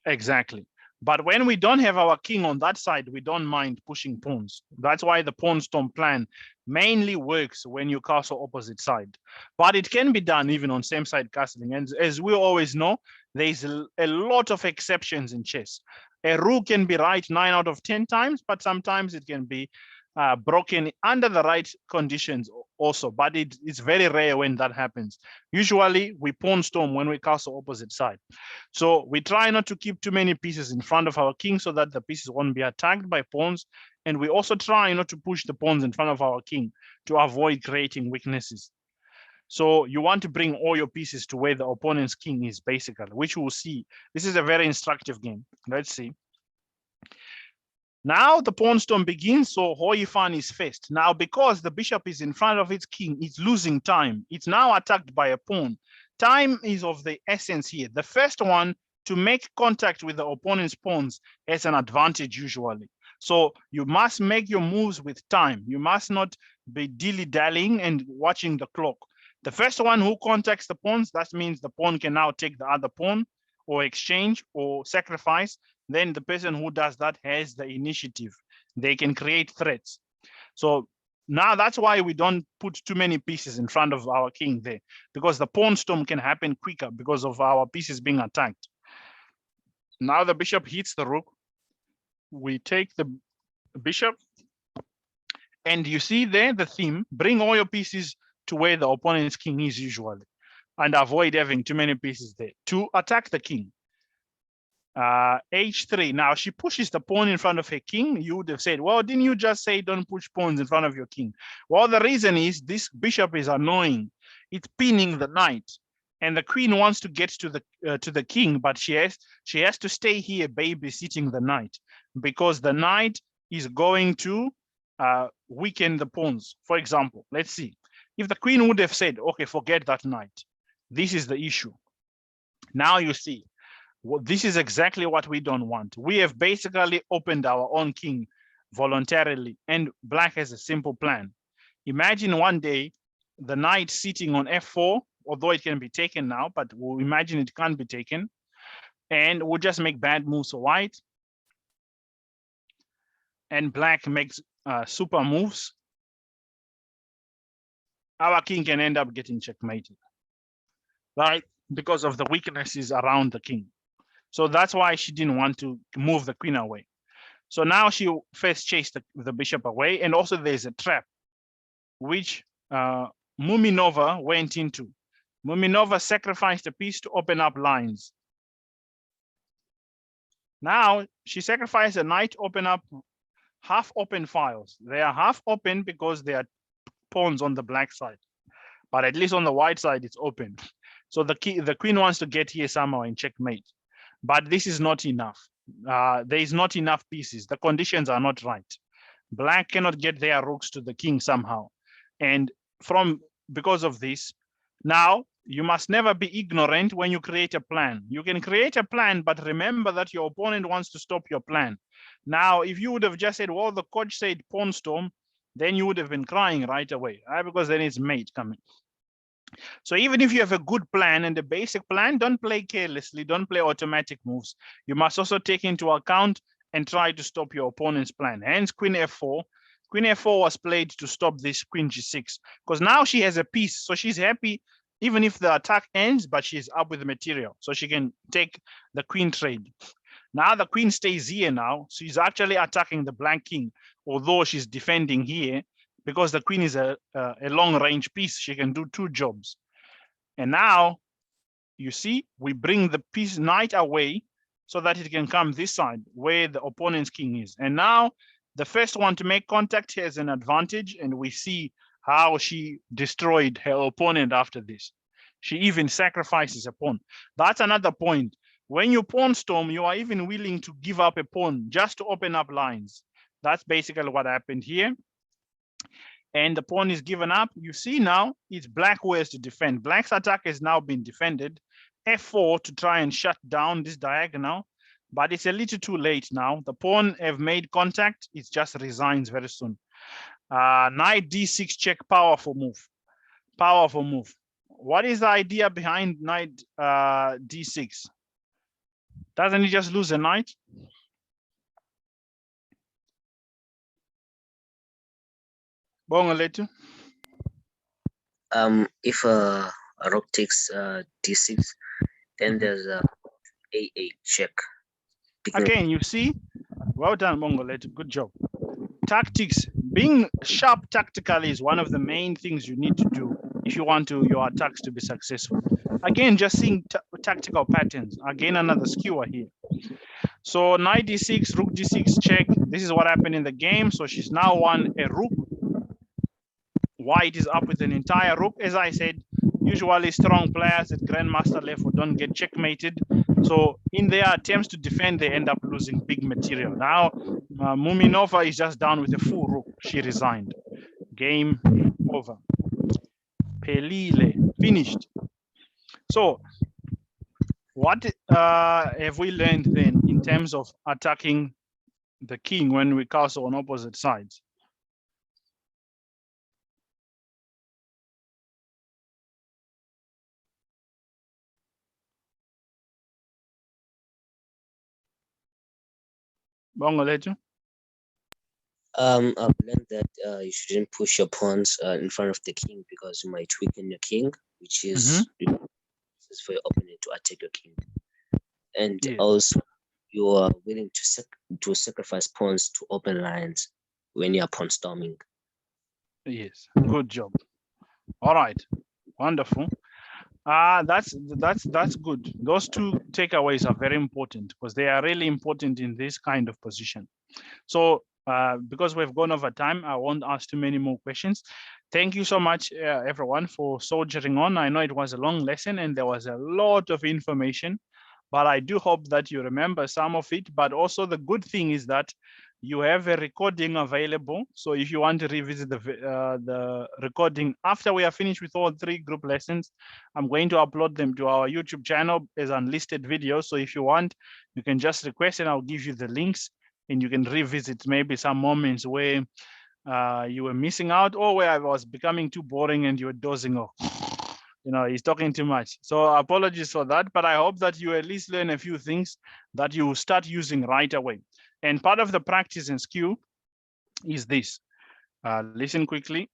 Exactly. But when we don't have our king on that side, we don't mind pushing pawns. That's why the pawn storm plan mainly works when you castle opposite side. But it can be done even on same side castling. And as we always know, there's a lot of exceptions in chess. A rook can be right 9 out of 10 times, but sometimes it can be broken under the right conditions also, but it's very rare when that happens. Usually we pawn storm when we castle opposite side. So we try not to keep too many pieces in front of our king so that the pieces won't be attacked by pawns. And we also try not to push the pawns in front of our king to avoid creating weaknesses. So you want to bring all your pieces to where the opponent's king is basically, which we'll see. This is a very instructive game. Let's see. Now the pawn storm begins, so Hoi Fan is first. Now, because the bishop is in front of its king, it's losing time. It's now attacked by a pawn. Time is of the essence here. The first one to make contact with the opponent's pawns has an advantage usually. So you must make your moves with time. You must not be dilly-dallying and watching the clock. The first one who contacts the pawns, that means the pawn can now take the other pawn or exchange or sacrifice. Then the person who does that has the initiative. They can create threats. So now that's why we don't put too many pieces in front of our king there, because the pawn storm can happen quicker because of our pieces being attacked. Now the bishop hits the rook. We take the bishop. And you see there the theme, bring all your pieces to where the opponent's king is usually, and avoid having too many pieces there to attack the king. H3. Now she pushes the pawn in front of her king. You would have said, well, didn't you just say don't push pawns in front of your king? Well, the reason is this bishop is annoying. It's pinning the knight, and the queen wants to get to the king, but she has to stay here babysitting the knight because the knight is going to weaken the pawns. For example, let's see. If the queen would have said, okay, forget that knight. This is the issue. Now you see. Well, this is exactly what we don't want. We have basically opened our own king voluntarily, and black has a simple plan. Imagine one day the knight sitting on f4, although it can be taken now, but we'll imagine it can't be taken, and we'll just make bad moves for white, and black makes super moves. Our king can end up getting checkmated, right? Because of the weaknesses around the king. So that's why she didn't want to move the queen away. So now she first chased the bishop away. And also there's a trap, which Muminova went into. Muminova sacrificed a piece to open up lines. Now she sacrificed a knight to open up half open files. They are half open because they are pawns on the black side. But at least on the white side, it's open. So the queen wants to get here somehow and checkmate. But this is not enough. There is not enough pieces. The conditions are not right. Black cannot get their rooks to the king somehow. And because of this, now you must never be ignorant when you create a plan. You can create a plan, but remember that your opponent wants to stop your plan. Now, if you would have just said, well, the coach said pawn storm, then you would have been crying right away, right? Because then it's mate coming. So even if you have a good plan and a basic plan, don't play carelessly, don't play automatic moves. You must also take into account and try to stop your opponent's plan. Hence queen f4. Queen f4 was played to stop this queen g6, because now she has a piece, so she's happy even if the attack ends, but she's up with the material, so she can take the queen trade. Now the queen stays here now. She's actually attacking the black king, although she's defending here, because the queen is a long-range piece. She can do two jobs. And now, you see, we bring the piece knight away so that it can come this side where the opponent's king is. And now, the first one to make contact has an advantage, and we see how she destroyed her opponent after this. She even sacrifices a pawn. That's another point. When you pawn storm, you are even willing to give up a pawn just to open up lines. That's basically what happened here. And the pawn is given up. You see now it's black who has to defend. Black's attack has now been defended. F4 to try and shut down this diagonal, but it's a little too late now. The pawn have made contact. It just resigns very soon. Knight d6 check, powerful move. Powerful move. What is the idea behind knight d6? Doesn't he just lose a knight? Bongoletu. If a rook takes d6, then there's a a8 check. Again, you see, well done, Bongoletu. Good job. Tactics, being sharp tactically is one of the main things you need to do if you want your attacks to be successful. Again, just seeing tactical patterns. Again, another skewer here. So knight d6, rook d6 check. This is what happened in the game. So she's now won a rook. White is up with an entire rook. As I said, usually strong players at grandmaster level don't get checkmated. So in their attempts to defend, they end up losing big material. Now, Muminova is just down with a full rook. She resigned. Game over. Pelile, finished. So what have we learned then in terms of attacking the king when we castle on opposite sides? Bongoletu? I've learned that you shouldn't push your pawns in front of the king because you might weaken your king, which is for your opponent to attack your king. And also, you are willing to sacrifice pawns to open lines when you are pawn storming. Yes, good job. All right, wonderful. That's good. Those two takeaways are very important because they are really important in this kind of position. So because we've gone over time, I won't ask too many more questions. Thank you so much, everyone, for soldiering on. I know it was a long lesson and there was a lot of information, but I do hope that you remember some of it. But also the good thing is that you have a recording available. So if you want to revisit the recording after we are finished with all 3 group lessons, I'm going to upload them to our YouTube channel as unlisted videos. So if you want, you can just request and I'll give you the links and you can revisit maybe some moments where you were missing out or where I was becoming too boring and you were dozing off. You know, he's talking too much. So apologies for that, but I hope that you at least learn a few things that you start using right away. And part of the practice and skill is this. Listen quickly,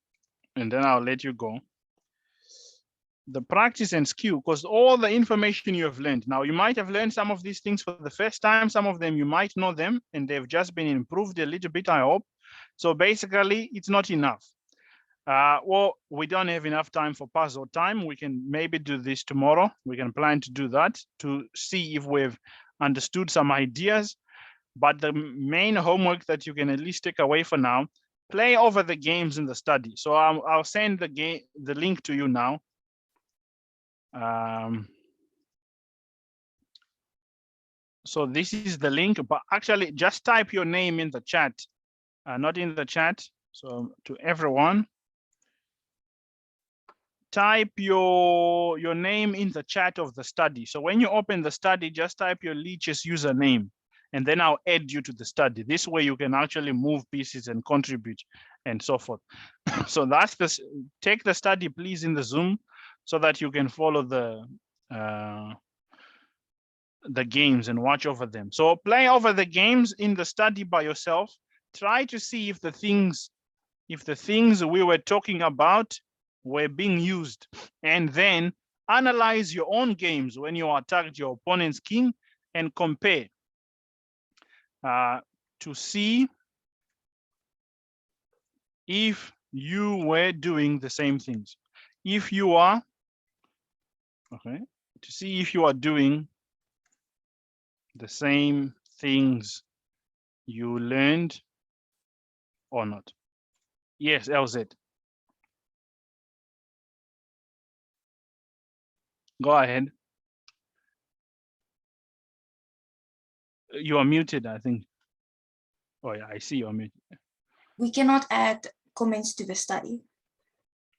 and then I'll let you go. The practice and skill, because all the information you have learned. Now, you might have learned some of these things for the first time. Some of them you might know them, and they've just been improved a little bit, I hope. So basically, it's not enough. Well, we don't have enough time for puzzle time. We can maybe do this tomorrow. We can plan to do that to see if we've understood some ideas. But the main homework that you can at least take away for now, play over the games in the study. So I'll send the link to you now. So this is the link, but actually just type your name in the chat, not in the chat. So to everyone, type your name in the chat of the study. So when you open the study, just type your Leech's username, and then I'll add you to the study. This way you can actually move pieces and contribute and so forth. So that's this. Take the study, please, in the Zoom so that you can follow the games and watch over them. So play over the games in the study by yourself. Try to see if the things we were talking about were being used, and then analyze your own games when you attacked your opponent's king and compare to see if you were doing the same things. If you are, okay, to see if you are doing the same things you learned or not. Yes, LZ. Go ahead. You are muted, I think. Oh yeah, I see you are muted. We cannot add comments to the study.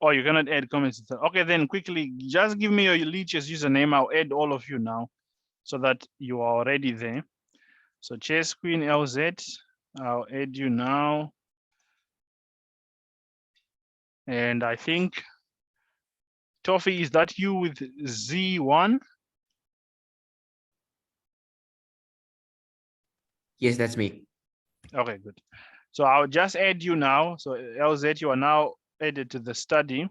Oh, you cannot add comments. Okay, then quickly, just give me your Leech's username. I'll add all of you now so that you are already there. So Chess Queen LZ, I'll add you now. And I think, Toffee, is that you with Z1? Yes, that's me. Okay, good. So I'll just add you now. So LZ, you are now added to the study.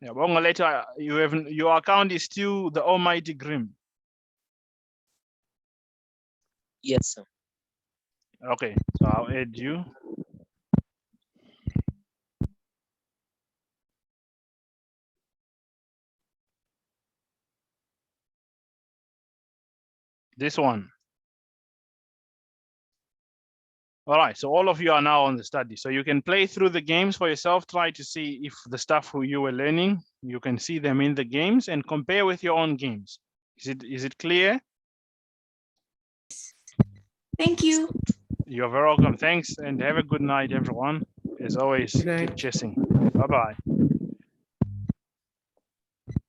Yeah, but later you have your account is still the Almighty Grim. Yes, sir. Okay, so I'll add you. This one. All right, so all of you are now on the study. So you can play through the games for yourself, try to see if the stuff who you were learning, you can see them in the games and compare with your own games. Is it clear? Thank you. You're very welcome. Thanks and have a good night, everyone. As always, Good night. keep chessing. Bye-bye.